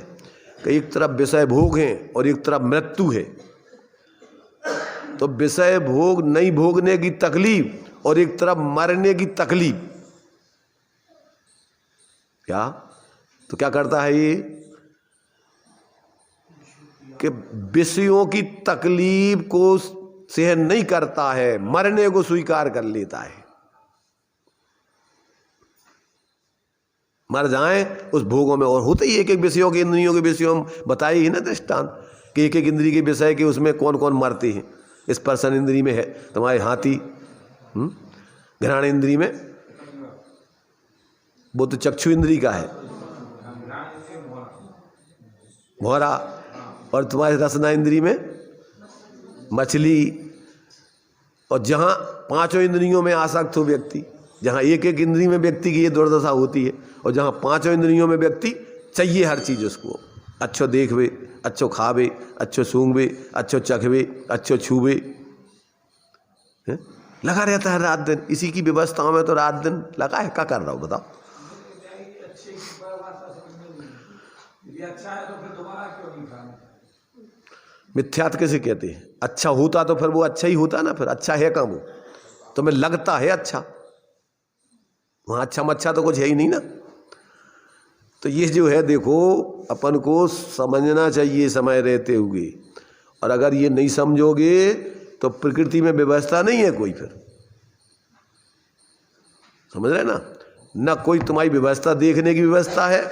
कि एक तरफ विषय भोग है और एक तरफ मृत्यु है। तो विषय भोग नहीं भोगने की तकलीफ और एक तरफ मरने की तकलीफ। क्या? तो क्या करता है ये कि विषयों की तकलीफ को सहन नहीं करता है, मरने को स्वीकार कर लेता है। मर जाएं उस भोगों में। और होते ही एक एक विषयों के, इंद्रियों के विषयों में बताई ही ना दृष्टांत कि एक एक इंद्रिय के विषय के उसमें कौन कौन मरते हैं। इस पर्सन इंद्रिय में है तुम्हारे हाथी, घ्राण इंद्रिय में वो तो चक्षु इंद्रिय का है भौरा, और तुम्हारे रसना इंद्रिय में मछली। और जहाँ 5 इंद्रियों में आसक्त हो व्यक्ति, जहाँ एक एक इंद्रिय में व्यक्ति की ये दुर्दशा होती है, और जहाँ 5 इंद्रियों में व्यक्ति चाहिए हर चीज़ उसको, अच्छो देखवे, अच्छो खावे, अच्छो सूंघवे, अच्छो चखवे, अच्छो छूवे, लगा रहता है रात दिन इसी की व्यवस्थाओं में। तो रात दिन लगा है, क्या कर रहा हूँ बताओ? मिथ्यात कैसे कहते हैं? अच्छा होता तो फिर वो अच्छा ही होता ना, फिर अच्छा है काम, तुम्हें लगता है अच्छा, वहाँ अच्छा मच्छा तो कुछ है ही नहीं ना। तो ये जो है देखो, अपन को समझना चाहिए समय रहते हुए, और अगर ये नहीं समझोगे तो प्रकृति में व्यवस्था नहीं है कोई, फिर समझ रहे ना, ना कोई तुम्हारी व्यवस्था देखने की व्यवस्था है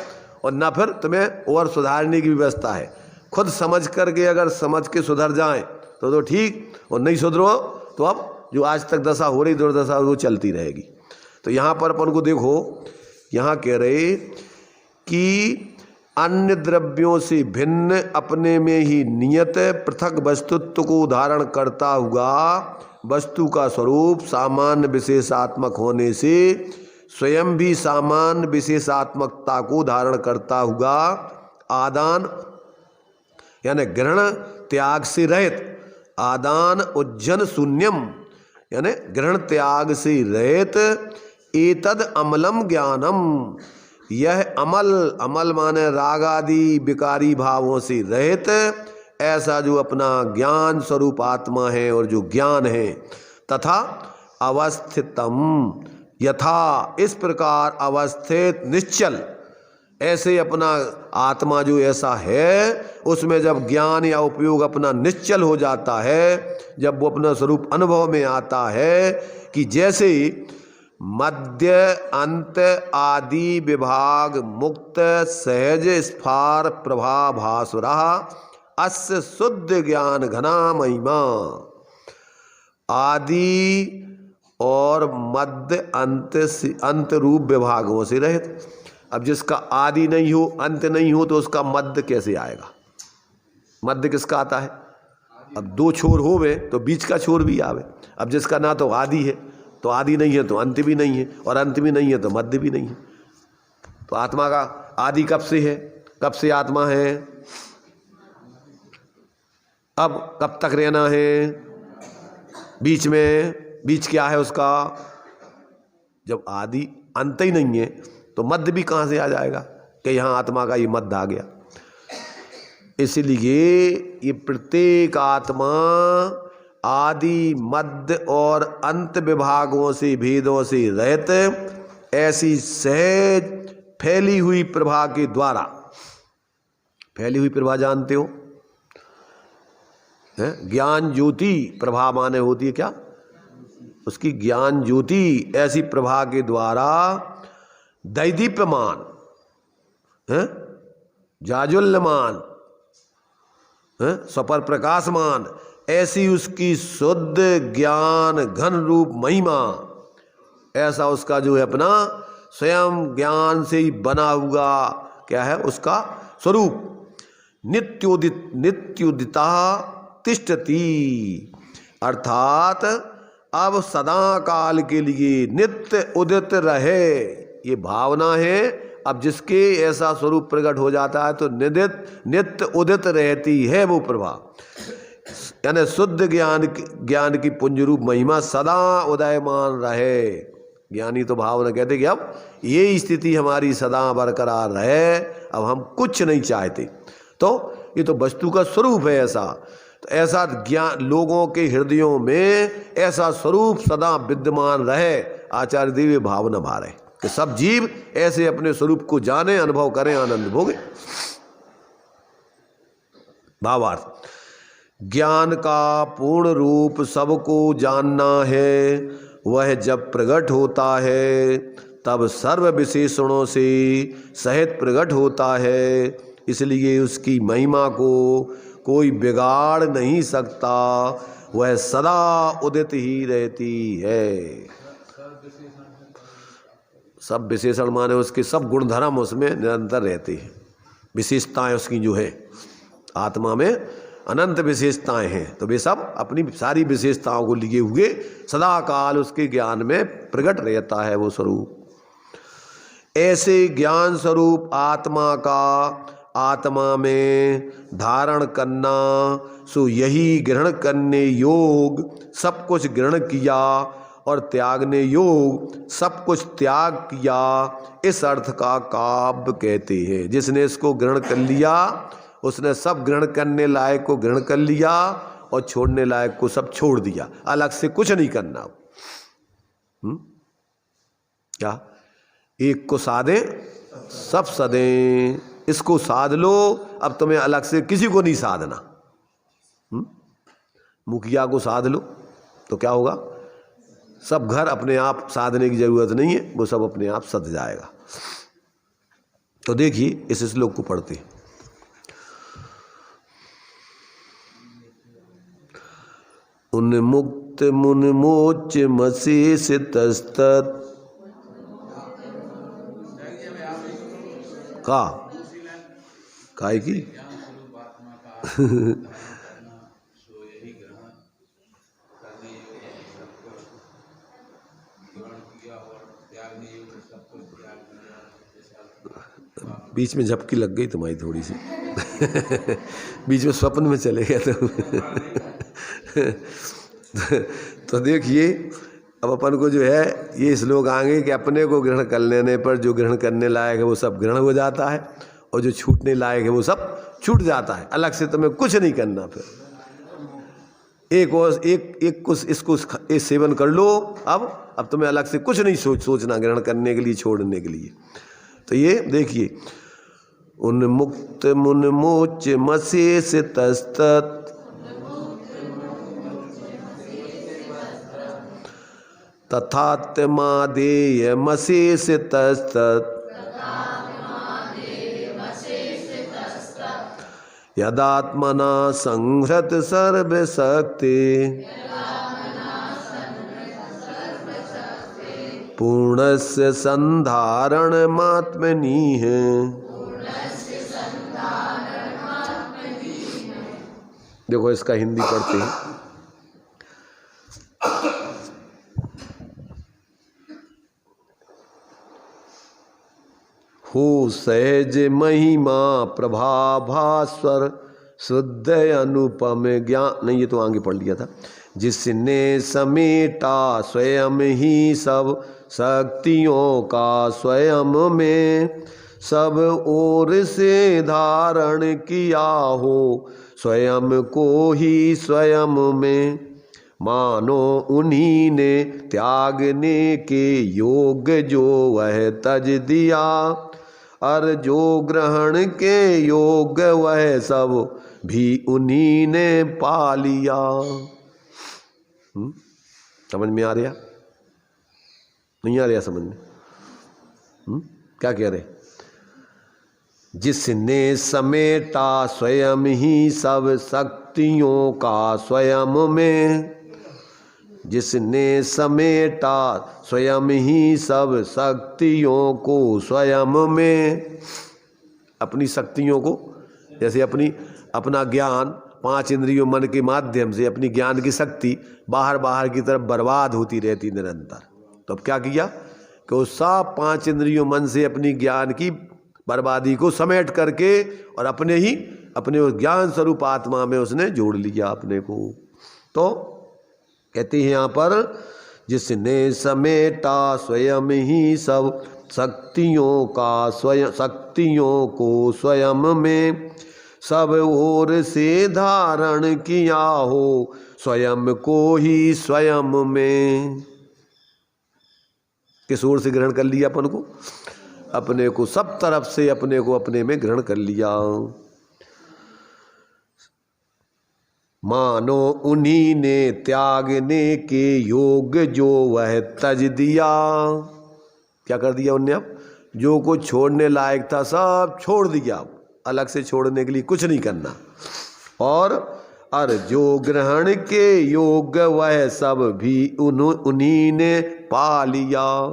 और ना फिर तुम्हें और सुधारने की व्यवस्था है। खुद समझ करके अगर समझ के सुधर जाएं तो ठीक, और नहीं सुधरो तो अब जो आज तक दशा हो रही दुर्दशा वो चलती रहेगी। तो यहाँ पर अपन को देखो, यहाँ कह रहे कि अन्य द्रव्यों से भिन्न अपने में ही नियत पृथक वस्तुत्व को धारण करता हुआ वस्तु का स्वरूप सामान्य विशेषात्मक होने से स्वयं भी सामान्य विशेषात्मकता को धारण करता हुआ आदान यानी ग्रहण त्याग से रहित, आदान उज्जन शून्यम यानी ग्रहण त्याग से रहित, एतद अमलम ज्ञानम यह अमल, अमल माने राग आदि विकारी भावों से रहित ऐसा जो अपना ज्ञान स्वरूप आत्मा है और जो ज्ञान है, तथा अवस्थितम यथा इस प्रकार अवस्थित निश्चल, ऐसे अपना आत्मा जो ऐसा है उसमें जब ज्ञान या उपयोग अपना निश्चल हो जाता है, जब वो अपना स्वरूप अनुभव में आता है कि जैसे मध्य अंत आदि विभाग मुक्त सहज स्फार प्रभा भासुरा अस्य शुद्ध ज्ञान घना महिमा। आदि और मध्य अंत रूप विभागों से रहित। अब जिसका आदि नहीं हो अंत नहीं हो तो उसका मध्य कैसे आएगा? मध्य किसका आता है? अब दो छोर हो गए तो बीच का छोर भी आवे। अब जिसका ना तो आदि है तो आदि नहीं है तो अंत भी नहीं है, और अंत भी नहीं है तो मध्य भी नहीं है। तो आत्मा का आदि कब से है? कब से आत्मा है? अब कब तक रहना है? बीच में, बीच क्या है उसका? जब आदि अंत ही नहीं है तो मध्य भी कहाँ से आ जाएगा कि यहाँ आत्मा का ये मध्य आ गया। इसलिए ये प्रत्येक आत्मा आदि मध्य और अंत विभागों से भेदों से रहित ऐसी सहज फैली हुई प्रभा के द्वारा, फैली हुई प्रभा जानते हो है? ज्ञान ज्योति प्रभा माने होती है क्या? उसकी ज्ञान ज्योति ऐसी प्रभा के द्वारा दैदीप्यमान है, जाजुल्यमान है, सपर प्रकाशमान, ऐसी उसकी शुद्ध ज्ञान घन रूप महिमा, ऐसा उसका जो है अपना स्वयं ज्ञान से ही बना हुआ क्या है उसका स्वरूप। नित्योदिता तिष्ठति, अर्थात अब सदा काल के लिए नित्य उदित रहे, ये भावना है। अब जिसके ऐसा स्वरूप प्रकट हो जाता है तो नित्य उदित रहती है वो प्रभा, यानी शुद्ध ज्ञान की पुंज रूप महिमा सदा उदयमान रहे। ज्ञानी तो भावना कहते कि अब ये स्थिति हमारी सदा बरकरार रहे, अब हम कुछ नहीं चाहते। तो ये तो वस्तु का स्वरूप है ऐसा। तो ऐसा ज्ञान लोगों के हृदयों में ऐसा स्वरूप सदा विद्यमान रहे। आचार्य देव भावना भार है कि सब जीव ऐसे अपने स्वरूप को जाने, अनुभव करें, आनंद भोगे। भावार्थ, ज्ञान का पूर्ण रूप सबको जानना है। वह जब प्रकट होता है तब सर्व विशेषणों से सहित प्रकट होता है, इसलिए उसकी महिमा को कोई बिगाड़ नहीं सकता, वह सदा उदित ही रहती है। सब विशेषण माने उसके सब गुणधर्म उसमें निरंतर रहते हैं। विशेषताएं उसकी जो है आत्मा में अनंत विशेषताएं हैं, तो वे सब अपनी सारी विशेषताओं को लिए हुए सदा काल उसके ज्ञान में प्रकट रहता है वो स्वरूप। ऐसे ज्ञान स्वरूप आत्मा का आत्मा में धारण करना, सो यही ग्रहण करने योग सब कुछ ग्रहण किया और त्यागने योग सब कुछ त्याग किया, इस अर्थ का काव्य कहते हैं। जिसने इसको ग्रहण कर लिया उसने सब ग्रहण करने लायक को ग्रहण कर लिया और छोड़ने लायक को सब छोड़ दिया, अलग से कुछ नहीं करना। क्या? एक को साधे सब सदें, इसको साध लो, अब तुम्हें अलग से किसी को नहीं साधना। मुखिया को साध लो तो क्या होगा? सब घर अपने आप साधने की जरूरत नहीं है, वो सब अपने आप सध जाएगा। तो देखिए इस श्लोक को पढ़ते हैं। उन्मुक्त मुन्मोच मशेष तस्तत् का काय की बीच में झपकी लग गई तुम्हारी थोड़ी सी बीच में स्वप्न में चले गए तो देखिए अब अपन को जो है ये श्लोक आएंगे कि अपने को ग्रहण कर लेने पर जो ग्रहण करने लायक है वो सब ग्रहण हो जाता है और जो छूटने लायक है वो सब छूट जाता है। अलग से तुम्हें कुछ नहीं करना। फिर एक कुछ इसको इस सेवन कर लो, अब तुम्हें अलग से कुछ नहीं सोचना ग्रहण करने के लिए, छोड़ने के लिए। तो ये देखिए, उन्मुक्त मुन्मोच मशेष तस्तत् तथात्मादेयमशेषतस्तत् यदात्मना संहृत सर्वशक्ति पूर्णस्य संधारणमात्मनीः। देखो इसका हिंदी पढ़ते हैं। हो सहज महिमा प्रभाभास्वर शुद्ध अनुपम ज्ञान, नहीं ये तो आगे पढ़ लिया था। जिसने समेटा स्वयं ही सब शक्तियों का स्वयं में, सब ओर से धारण किया हो स्वयं को ही स्वयं में। मानो उन्हीं ने त्यागने के योग जो वह तज दिया, और जो ग्रहण के योग वह सब भी उन्हीं ने पा लिया। समझ में आ रहा? नहीं आ रहा समझ में? क्या कह रहे? जिसने समेटा स्वयं ही सब शक्तियों का स्वयं में, जिसने समेटा स्वयं ही सब शक्तियों को स्वयं में, अपनी शक्तियों को, जैसे अपना ज्ञान 5 इंद्रियों मन के माध्यम से अपनी ज्ञान की शक्ति बाहर की तरफ बर्बाद होती रहती निरंतर। तो अब क्या किया कि उस सब 5 इंद्रियों मन से अपनी ज्ञान की बर्बादी को समेट करके और अपने उस ज्ञान स्वरूप आत्मा में उसने जोड़ लिया अपने को। तो कहते हैं यहाँ पर, जिसने समेटा स्वयं ही सब शक्तियों को स्वयं में, सब ओर से धारण किया हो स्वयं को ही स्वयं में। किस ओर से ग्रहण कर लिया अपन को? अपने को सब तरफ से अपने को अपने में ग्रहण कर लिया। मानो उन्हीं ने त्यागने के योग जो वह तज दिया। क्या कर दिया उनने? अब जो कुछ छोड़ने लायक था सब छोड़ दिया, अलग से छोड़ने के लिए कुछ नहीं करना। और जो ग्रहण के योग वह सब भी उन्हीं ने पा लिया।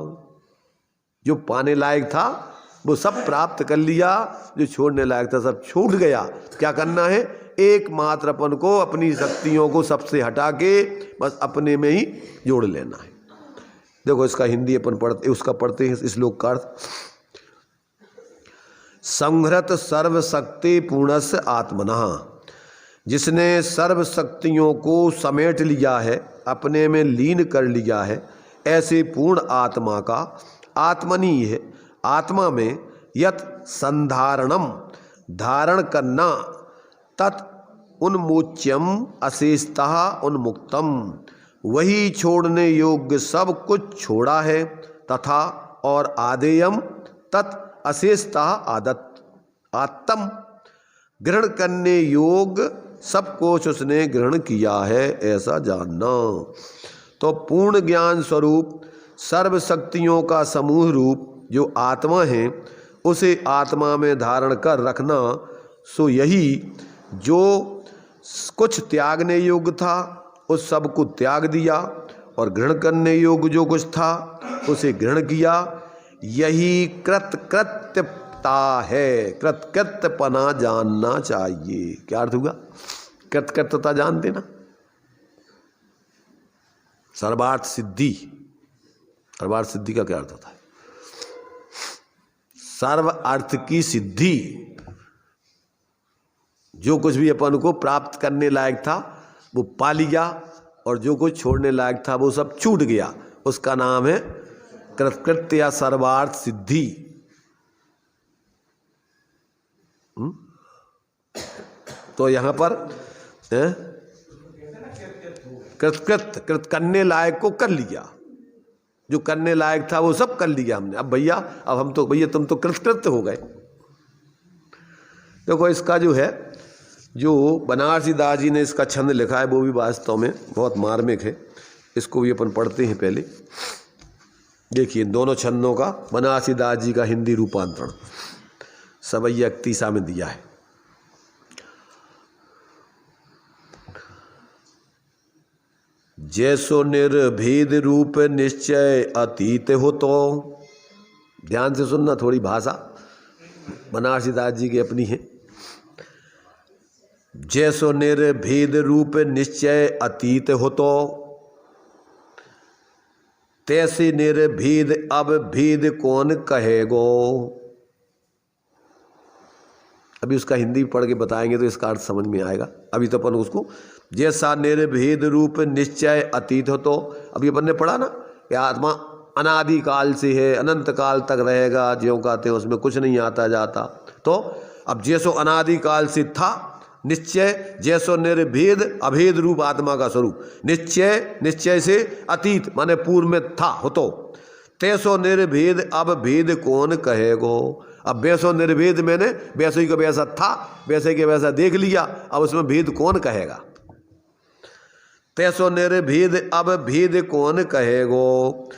जो पाने लायक था वो सब प्राप्त कर लिया, जो छोड़ने लायक था सब छूट गया। क्या करना है? एकमात्र अपन को अपनी शक्तियों को सबसे हटा के बस अपने में ही जोड़ लेना है। देखो इसका हिंदी अपन पढ़ते हैं श्लोक का अर्थ। संहृत सर्व शक्ति पूर्णस्य आत्मनः, जिसने सर्व शक्तियों को समेट लिया है, अपने में लीन कर लिया है, ऐसे पूर्ण आत्मा का आत्मनी है। आत्मा में यत संधारणम धारण करना, तत् उन्मोच्यम अशेषतः उन्मुक्तम, वही छोड़ने योग्य सब कुछ छोड़ा है। तथा और आदेयम तत् अशेषतः आत्म, ग्रहण करने योग सब कुछ उसने ग्रहण किया है, ऐसा जानना। तो पूर्ण ज्ञान स्वरूप सर्व शक्तियों का समूह रूप जो आत्मा है, उसे आत्मा में धारण कर रखना। सो यही जो कुछ त्यागने योग्य था उस सब को त्याग दिया, और ग्रहण करने योग्य जो कुछ था उसे ग्रहण किया। यही कृतकृत्यता है। कृतकृत्यपना जानना चाहिए। क्या अर्थ हुआ? कृतकृत्यता जानते ना? सर्वार्थ सिद्धि। सर्वार्थ सिद्धि का क्या अर्थ होता है? सर्व अर्थ की सिद्धि। जो कुछ भी अपन को प्राप्त करने लायक था वो पा लिया, और जो कुछ छोड़ने लायक था वो सब छूट गया। उसका नाम है कृतकृत्य या सर्वार्थ सिद्धि। तो यहाँ पर कृत करने लायक को कर लिया। जो करने लायक था वो सब कर लिया हमने। अब भैया तुम तो कृतकृत्य हो गए। देखो इसका जो है, जो बनारसी दास जी ने इसका छंद लिखा है वो भी वास्तव में बहुत मार्मिक है। इसको भी अपन पढ़ते हैं पहले। देखिए दोनों छंदों का बनारसी दास जी का हिंदी रूपांतरण सवैया 31 में दिया है। जैसो निर्भेद रूप निश्चय अतीत हो, तो ध्यान से सुनना, थोड़ी भाषा बनारसी दास जी की अपनी है। जैसो निर्भेद रूप निश्चय अतीत हो, तो तैसे निर्भेद अब भेद कौन कहेगो। अभी उसका हिंदी पढ़ के बताएंगे तो इसका अर्थ समझ में आएगा। अभी तो अपन उसको जैसा निर्भेद रूप निश्चय अतीत हो, तो अभी अपन ने पढ़ा ना कि आत्मा अनादि काल से है, अनंत काल तक रहेगा, ज्यों कहते हैं उसमें कुछ नहीं आता जाता। तो अब जैसो अनादि काल से था निश्चय, जैसो निर्भेद अभेद रूप आत्मा का स्वरूप, निश्चय निश्चय से अतीत माने पूर्व में था हो, तो तैसो निर्भेद अब भेद कौन कहेगो। अब वैसो निर्भेद मैंने वैसे ही का वैसा था, वैसे के वैसा देख लिया, अब उसमें भेद कौन कहेगा। तैसो निर्भेद अब भेद कौन कहेगो।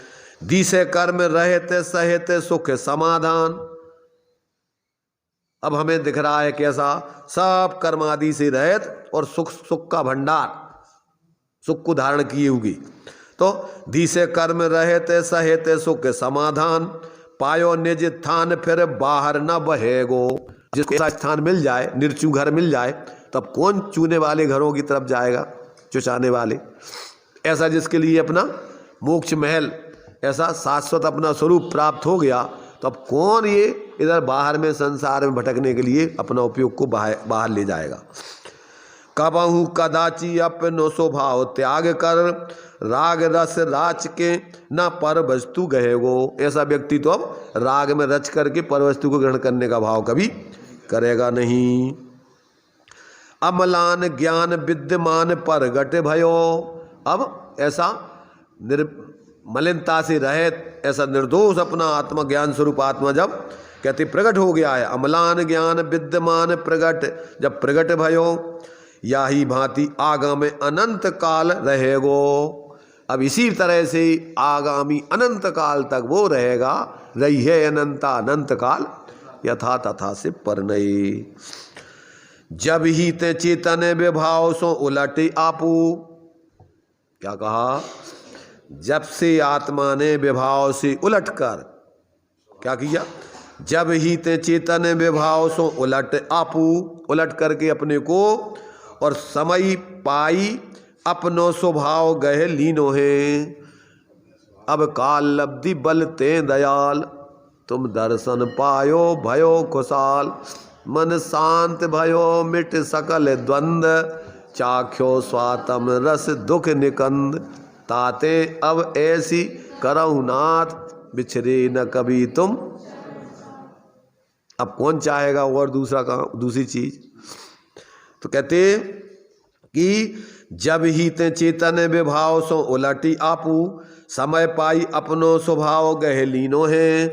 दिसे कर्म रहते सहते सुख समाधान। अब हमें दिख रहा है कैसा, सब कर्म आदि से रहित और सुख का भंडार, सुख को धारण किए हुए। तो दिसे कर्म रहते सहते सुख समाधान, पायो निज स्थान फिर बाहर न बहेगो। जिसको ऐसा स्थान मिल जाए, निर्चू घर मिल जाए, तब कौन चूने वाले घरों की तरफ जाएगा, चुचाने वाले। ऐसा जिसके लिए अपना मोक्ष महल, ऐसा शाश्वत अपना स्वरूप प्राप्त हो गया, तो अब कौन ये इधर बाहर में संसार में भटकने के लिए अपना उपयोग को बाहर ले जाएगा। कबहू कदाची अपनो स्वभाव त्याग कर, राग रस राच के न पर वस्तु गहेगो। ऐसा व्यक्ति तो अब राग में रच करके पर वस्तु को ग्रहण करने का भाव कभी करेगा नहीं। अमलान ज्ञान विद्यमान परगट भयो। अब ऐसा मलिनता से रहित, ऐसा निर्दोष अपना आत्मा ज्ञान स्वरूप आत्मा जब कहते प्रकट हो गया है, अमलान ज्ञान विद्यमान प्रगट, जब प्रगट भयो या ही भांति आगामी अनंत काल रहेगो। अब इसी तरह से आगामी अनंत काल तक वो रहेगा, रही है अनंता अनंत काल, यथा तथा से परनई। जब ही ते चेतन विभाव सो उलट आपू। क्या कहा, जब से आत्मा ने विभाव से उलट कर क्या किया, जब ही ते चेतन विभाव सो उलट आपू, उलट करके अपने को और समय पाई अपनो स्वभाव गए लीनो है। अब काल लब्धि बल ते दयाल, तुम दर्शन पायो भयो खुशाल। मन शांत भयो मिट सकल द्वंद, चाख्यो स्वातम रस दुख निकंद। ताते अब ऐसी करहु नाथ, बिछरे न कभी तुम। अब कौन चाहेगा और दूसरा काम, दूसरी चीज। तो कहते कि जब ही ते चेतन विभाव सो उलटी आपू, समय पाई अपनो स्वभाव गहे लीनो है।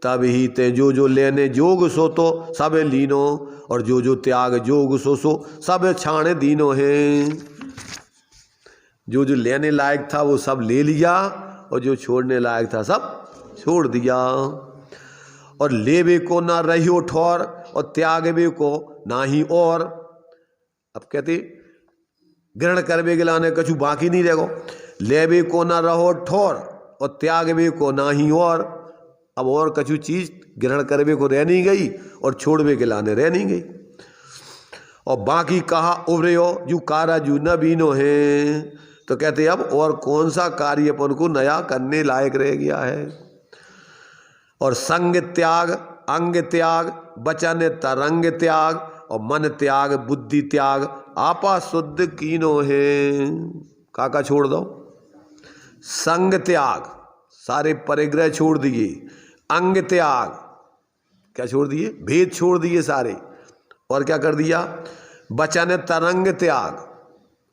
तब ही ते जो जो लेने जोग सो तो सब लीनो, और जो जो त्याग जोग सो सब छाणे दीनो है। जो जो लेने लायक था वो सब ले लिया, और जो छोड़ने लायक था सब छोड़ दिया। और लेवे को ना रहियो ठौर, और त्यागवे को ना ही और। अब कहते ग्रहण करवे के लाने कछु बाकी नहीं रहेगो। लेवे को ना रहो ठौर, और त्यागवे को ना ही और। अब और कछु चीज ग्रहण करवे को रह नहीं गई, और छोड़वे के लाने रह नहीं गई। और बाकी कहा उभरे जो कारा जू न बीनो है। तो कहते अब और कौन सा कार्य अपन को नया करने लायक रह गया है। और संग त्याग, अंग त्याग, वचन तरंग त्याग, और मन त्याग, बुद्धि त्याग, आपा शुद्ध कीनो है। काका छोड़ दो, संग त्याग, सारे परिग्रह छोड़ दिए। अंग त्याग, क्या छोड़ दिए, भेद छोड़ दिए सारे। और क्या कर दिया, वचन तरंग त्याग,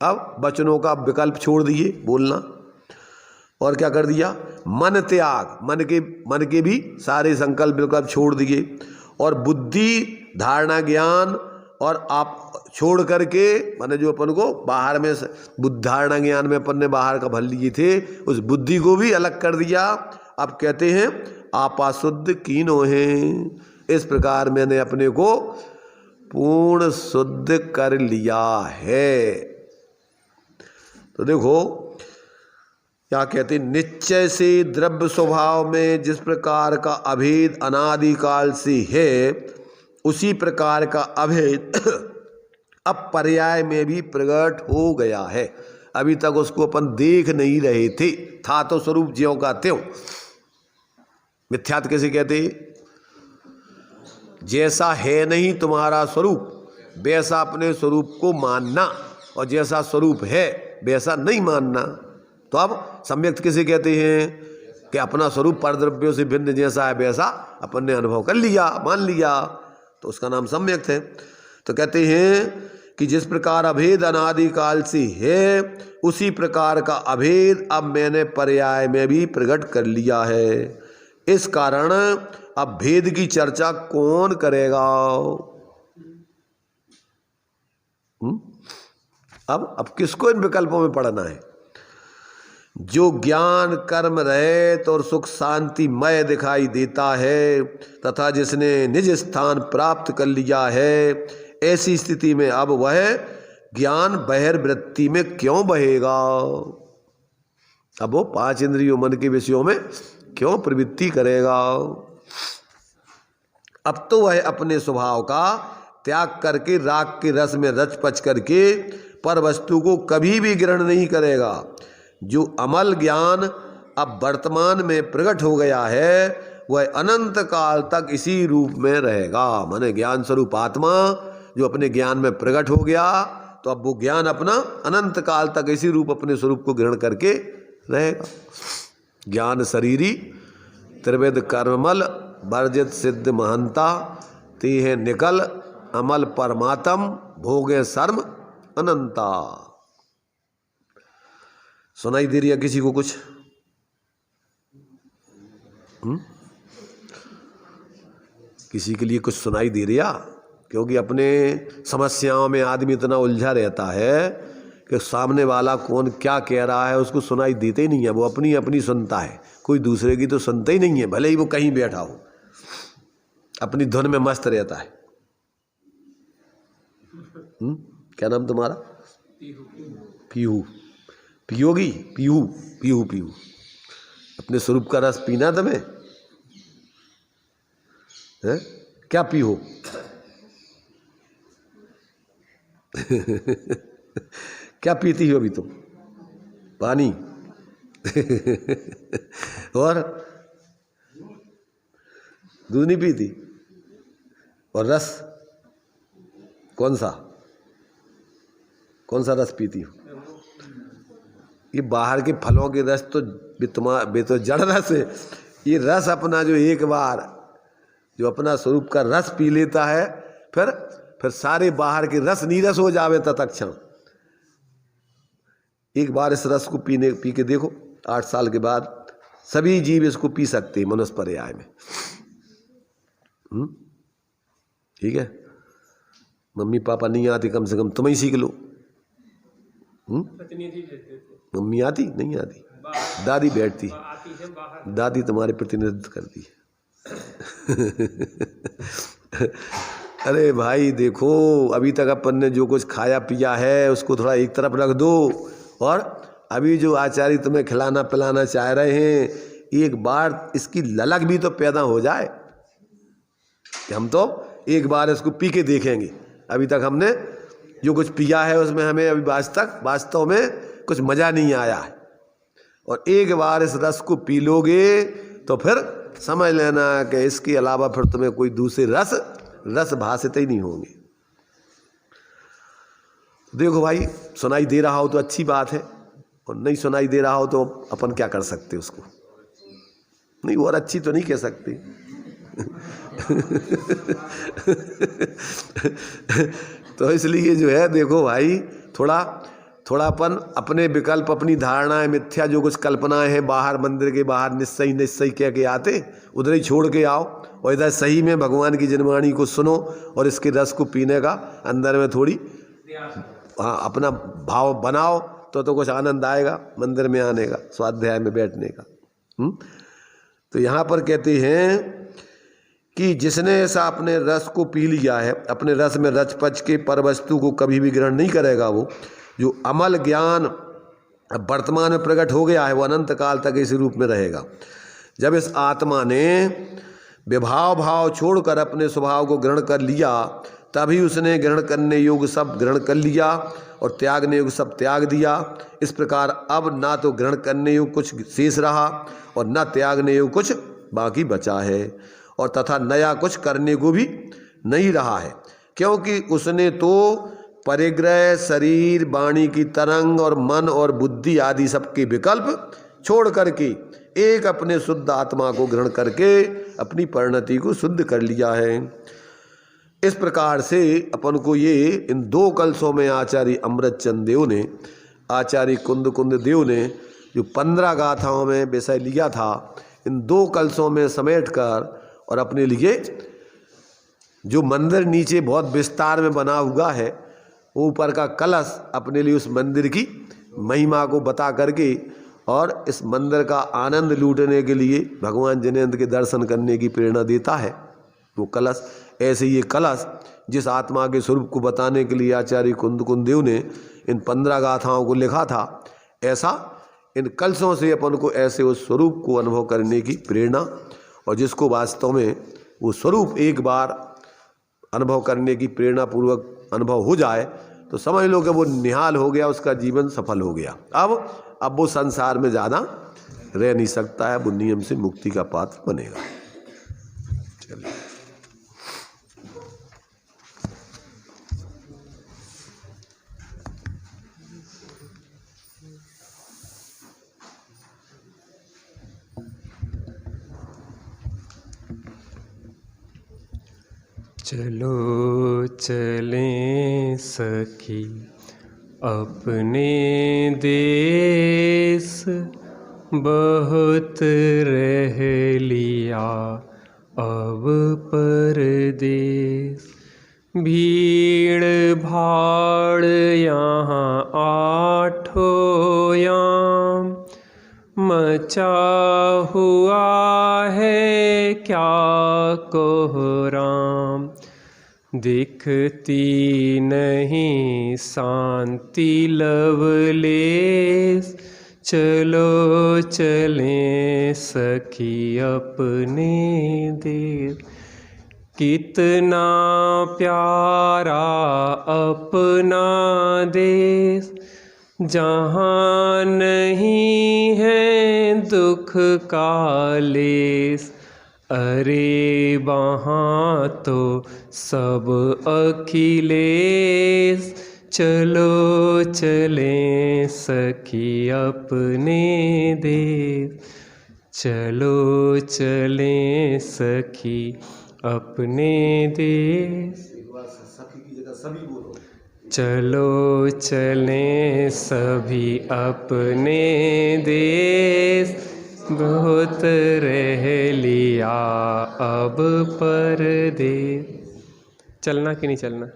अब वचनों का विकल्प छोड़ दिए बोलना। और क्या कर दिया, मन त्याग, मन के भी सारे संकल्प विकल्प छोड़ दिए। और बुद्धि, धारणा, ज्ञान और आप छोड़ करके, माने जो अपन को बाहर में बुद्धारणा ज्ञान में अपन ने बाहर का भर लिए थे, उस बुद्धि को भी अलग कर दिया। अब कहते हैं आपा शुद्ध कीनो हैं। इस प्रकार मैंने अपने को पूर्ण शुद्ध कर लिया है। तो देखो क्या कहते, निश्चय से द्रव्य स्वभाव में जिस प्रकार का अभेद अनादिकाल से है, उसी प्रकार का अभेद अब पर्याय में भी प्रकट हो गया है। अभी तक उसको अपन देख नहीं रहे थे, था तो स्वरूप ज्यों का त्यों। मिथ्यात कैसे कहते, जैसा है नहीं तुम्हारा स्वरूप वैसा अपने स्वरूप को मानना, और जैसा स्वरूप है वैसा नहीं मानना। तो अब सम्यक्त किसे कहते हैं कि अपना स्वरूप परद्रव्यों से भिन्न जैसा है वैसा अपन ने अनुभव कर लिया, मान लिया, तो उसका नाम सम्यक्त है। तो कहते हैं कि जिस प्रकार अभेद अनादिकाल से है, उसी प्रकार का अभेद अब मैंने पर्याय में भी प्रकट कर लिया है। इस कारण अब भेद की चर्चा कौन करेगा? अब किसको इन विकल्पों में पढ़ना है? जो ज्ञान कर्म रहित और सुख शांतिमय दिखाई देता है तथा जिसने निज स्थान प्राप्त कर लिया है, ऐसी स्थिति में अब वह ज्ञान बहिर्वृत्ति में क्यों बहेगा? अब वो 5 इंद्रियों मन के विषयों में क्यों प्रवृत्ति करेगा? अब तो वह अपने स्वभाव का त्याग करके राग के रस में रच पच करके पर वस्तु को कभी भी ग्रहण नहीं करेगा। जो अमल ज्ञान अब वर्तमान में प्रकट हो गया है, वह अनंत काल तक इसी रूप में रहेगा। माने ज्ञान स्वरूप आत्मा जो अपने ज्ञान में प्रकट हो गया, तो अब वो ज्ञान अपना अनंत काल तक इसी रूप अपने स्वरूप को ग्रहण करके रहेगा। ज्ञान शरीरी त्रिविध कर्ममल वर्जित सिद्ध महंता, ते है निकल अमल परमात्म भोगे शर्म अनंता। सुनाई दे रही है किसी को कुछ? किसी के लिए कुछ सुनाई दे रहा? क्योंकि अपने समस्याओं में आदमी इतना उलझा रहता है कि सामने वाला कौन क्या कह रहा है उसको सुनाई देते ही नहीं है। वो अपनी अपनी सुनता है, कोई दूसरे की तो सुनता ही नहीं है, भले ही वो कहीं बैठा हो, अपनी धुन में मस्त रहता है। क्या नाम तुम्हारा? पीहू। पियोगी? पीहू पीहू पीहू। अपने स्वरूप का रस पीना तुम्हें है? क्या पीहो? क्या पीती हो अभी तुम? पानी और दूध नहीं पीती? और रस कौन सा रस पीती हो? ये बाहर के फलों के रस तो बे तो जड़ रस है। ये रस अपना जो एक बार जो अपना स्वरूप का रस पी लेता है, फिर सारे बाहर के रस नीरस हो जावे तत्क्षण। एक बार इस रस को पी के देखो, 8 साल के बाद सभी जीव इसको पी सकते हैं मनुष्य पर्याय में। ठीक है, मम्मी पापा नहीं आती, कम से कम तुम ही सीख लो। मम्मी आती नहीं आती? दादी बैठती, दादी तुम्हारे प्रतिनिधित्व करती है। अरे भाई देखो, अभी तक अपन ने जो कुछ खाया पिया है उसको थोड़ा एक तरफ रख दो, और अभी जो आचार्य तुम्हें खिलाना पिलाना चाह रहे हैं, एक बार इसकी ललक भी तो पैदा हो जाए कि हम तो एक बार इसको पी के देखेंगे। अभी तक हमने जो कुछ पिया है उसमें हमें अभी वास्तव में कुछ मज़ा नहीं आया है, और एक बार इस रस को पी लोगे तो फिर समझ लेना कि इसके अलावा फिर तुम्हें कोई दूसरे रस भाषित ही नहीं होंगे। देखो भाई, सुनाई दे रहा हो तो अच्छी बात है, और नहीं सुनाई दे रहा हो तो अपन क्या कर सकते उसको? नहीं, और अच्छी तो नहीं कह सकते। तो इसलिए जो है देखो भाई, थोड़ा अपन अपने विकल्प, अपनी धारणाएं, मिथ्या जो कुछ कल्पनाएं हैं बाहर मंदिर के बाहर निश्चय कह के आते, उधर ही छोड़ के आओ, और इधर सही में भगवान की जनवाणी को सुनो, और इसके रस को पीने का अंदर में थोड़ी प्रयास करो। हाँ, अपना भाव बनाओ तो कुछ आनंद आएगा मंदिर में आने का, स्वाध्याय में बैठने का। तो यहाँ पर कहते हैं कि जिसने ऐसा अपने रस को पी लिया है, अपने रस में रच पच के पर वस्तु को कभी भी ग्रहण नहीं करेगा, वो जो अमल ज्ञान अब वर्तमान में प्रकट हो गया है, वो अनंत काल तक इसी रूप में रहेगा। जब इस आत्मा ने विभाव भाव छोड़कर अपने स्वभाव को ग्रहण कर लिया, तभी उसने ग्रहण करने योग्य सब ग्रहण कर लिया और त्यागने योग्य सब त्याग दिया। इस प्रकार अब ना तो ग्रहण करने योग्य कुछ शेष रहा और न त्यागने योग्य कुछ बाकी बचा है, और तथा नया कुछ करने को भी नहीं रहा है, क्योंकि उसने तो परिग्रह, शरीर, वाणी की तरंग और मन और बुद्धि आदि सबके विकल्प छोड़ करके एक अपने शुद्ध आत्मा को ग्रहण करके अपनी परिणति को शुद्ध कर लिया है। इस प्रकार से अपन को ये इन 2 कलशों में आचार्य अमृतचंद देव ने, आचार्य कुंद देव ने जो 15 गाथाओं में विषय लिया था, इन 2 कलशों में समेट कर और अपने लिए जो मंदिर नीचे बहुत विस्तार में बना हुआ है, ऊपर का कलश अपने लिए उस मंदिर की महिमा को बता करके और इस मंदिर का आनंद लूटने के लिए भगवान जिनेंद्र के दर्शन करने की प्रेरणा देता है वो कलश। ऐसे ये कलश जिस आत्मा के स्वरूप को बताने के लिए आचार्य कुंद देव ने इन 15 गाथाओं को लिखा था, ऐसा इन कलशों से अपन को ऐसे उस स्वरूप को अनुभव करने की प्रेरणा, और जिसको वास्तव में वो स्वरूप एक बार अनुभव करने की प्रेरणा पूर्वक अनुभव हो जाए तो समझ लो कि वो निहाल हो गया, उसका जीवन सफल हो गया। अब वो संसार में ज़्यादा रह नहीं सकता है, वो नियम से मुक्ति का पात्र बनेगा। चलिए चलो चलें सखी अपने देश, बहुत रह लिया अब परदेश। भीड़ भाड़ यहाँ आठों याम, मचा हुआ है क्या कोहराम। दिखती नहीं शांति लवलेस, चलो चलें सखी अपने देश। कितना प्यारा अपना देश, जहाँ नहीं है दुख का लेस। अरे वहाँ तो सब अखिलेश, चलो चलें सखी अपने देश। चलो चलें सखी अपने देश। सखी की जगह सभी बोलो। चलो चलें सभी अपने देश, बहुत रह लिया अब परदेश। चलना कि नहीं चलना?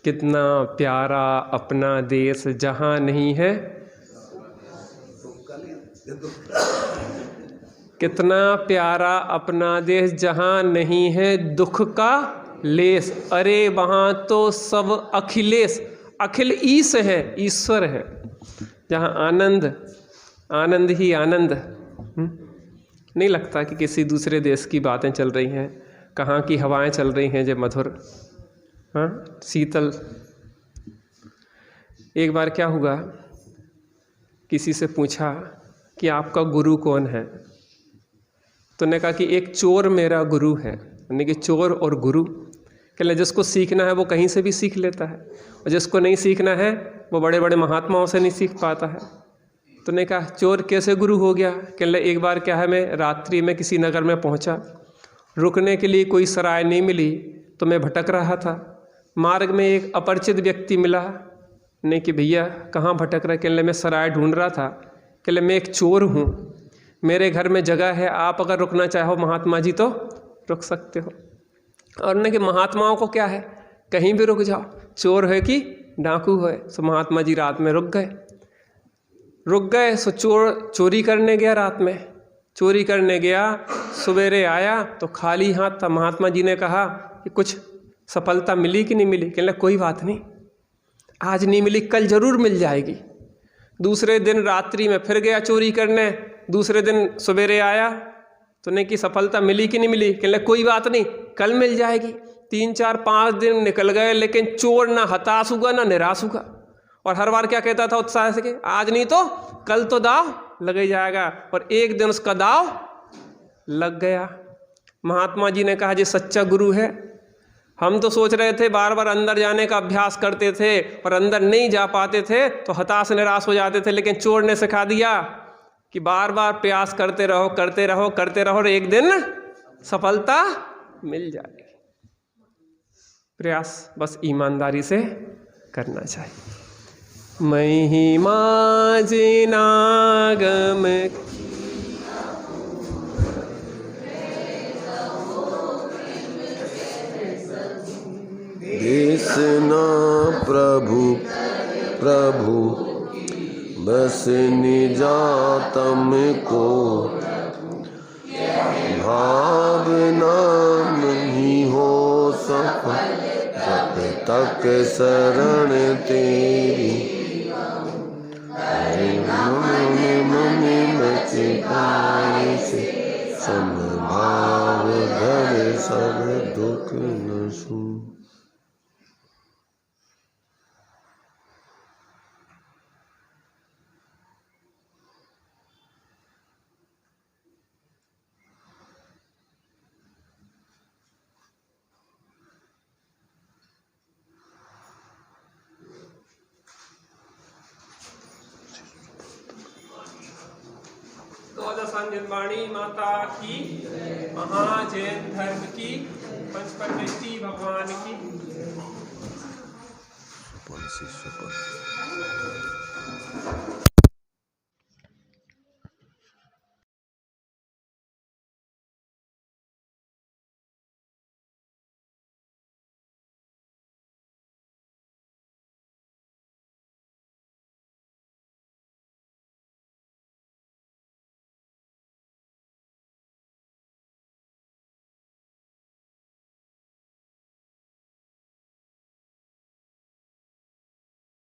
कितना प्यारा अपना देश, जहाँ नहीं है कितना प्यारा अपना देश, जहाँ नहीं है दुख का लेस। अरे वहाँ तो सब अखिलेश, अखिल ईश है, ईश्वर है, जहाँ आनंद आनंद ही आनंद। नहीं लगता कि किसी दूसरे देश की बातें चल रही हैं, कहाँ की हवाएं चल रही हैं जो मधुर, हाँ, शीतल। एक बार क्या हुआ, किसी से पूछा कि आपका गुरु कौन है, तो ने कहा कि एक चोर मेरा गुरु है। यानी कि चोर और गुरु, कहले जिसको सीखना है वो कहीं से भी सीख लेता है, और जिसको नहीं सीखना है वो बड़े बड़े महात्माओं से नहीं सीख पाता है। तो ने कहा चोर कैसे गुरु हो गया? कहले एक बार क्या है, मैं रात्रि में किसी नगर में पहुंचा, रुकने के लिए कोई सराय नहीं मिली, तो मैं भटक रहा था। मार्ग में एक अपरिचित व्यक्ति मिला, नहीं कि भैया कहाँ भटक रहा? कहले मैं सराय ढूंढ रहा था। कहले मैं एक चोर हूँ, मेरे घर में जगह है, आप अगर रुकना चाहो महात्मा जी तो रुक सकते हो। और ने कि महात्माओं को क्या है, कहीं भी रुक जाओ, चोर है कि डाकू है। सो महात्मा जी रात में रुक गए। सो चोर चोरी करने गया, रात में चोरी करने गया। सवेरे आया तो खाली हाथ था। महात्मा जी ने कहा कि कुछ सफलता मिली कि नहीं मिली? कहने लगा कोई बात नहीं, आज नहीं मिली कल जरूर मिल जाएगी। दूसरे दिन रात्रि में फिर गया चोरी करने। दूसरे दिन सवेरे आया तो ने की सफलता मिली कि नहीं मिली? कहने लगा कोई बात नहीं, कल मिल जाएगी। 3 4 5 दिन निकल गए, लेकिन चोर ना हताश हुआ ना निराश हुआ। और हर बार क्या कहता था उत्साह से कि आज नहीं तो कल तो दाव लग ही जाएगा। और एक दिन उसका दाव लग गया। महात्मा जी ने कहा जी सच्चा गुरु है। हम तो सोच रहे थे, बार बार अंदर जाने का अभ्यास करते थे और अंदर नहीं जा पाते थे तो हताश निराश हो जाते थे, लेकिन चोर ने सिखा दिया कि बार बार प्रयास करते रहो करते रहो करते रहो और एक दिन सफलता मिल जाएगी। प्रयास बस ईमानदारी से करना चाहिए। महिमा जिनागम देसना प्रभु प्रभु बस निजातम को, भावना नहीं हो सफल जब तक शरण तेरी। से समभाव धर सब दुख न सू। वाणी माता की, महाजैन धर्म की, पंचपरमेष्ठी भगवान की।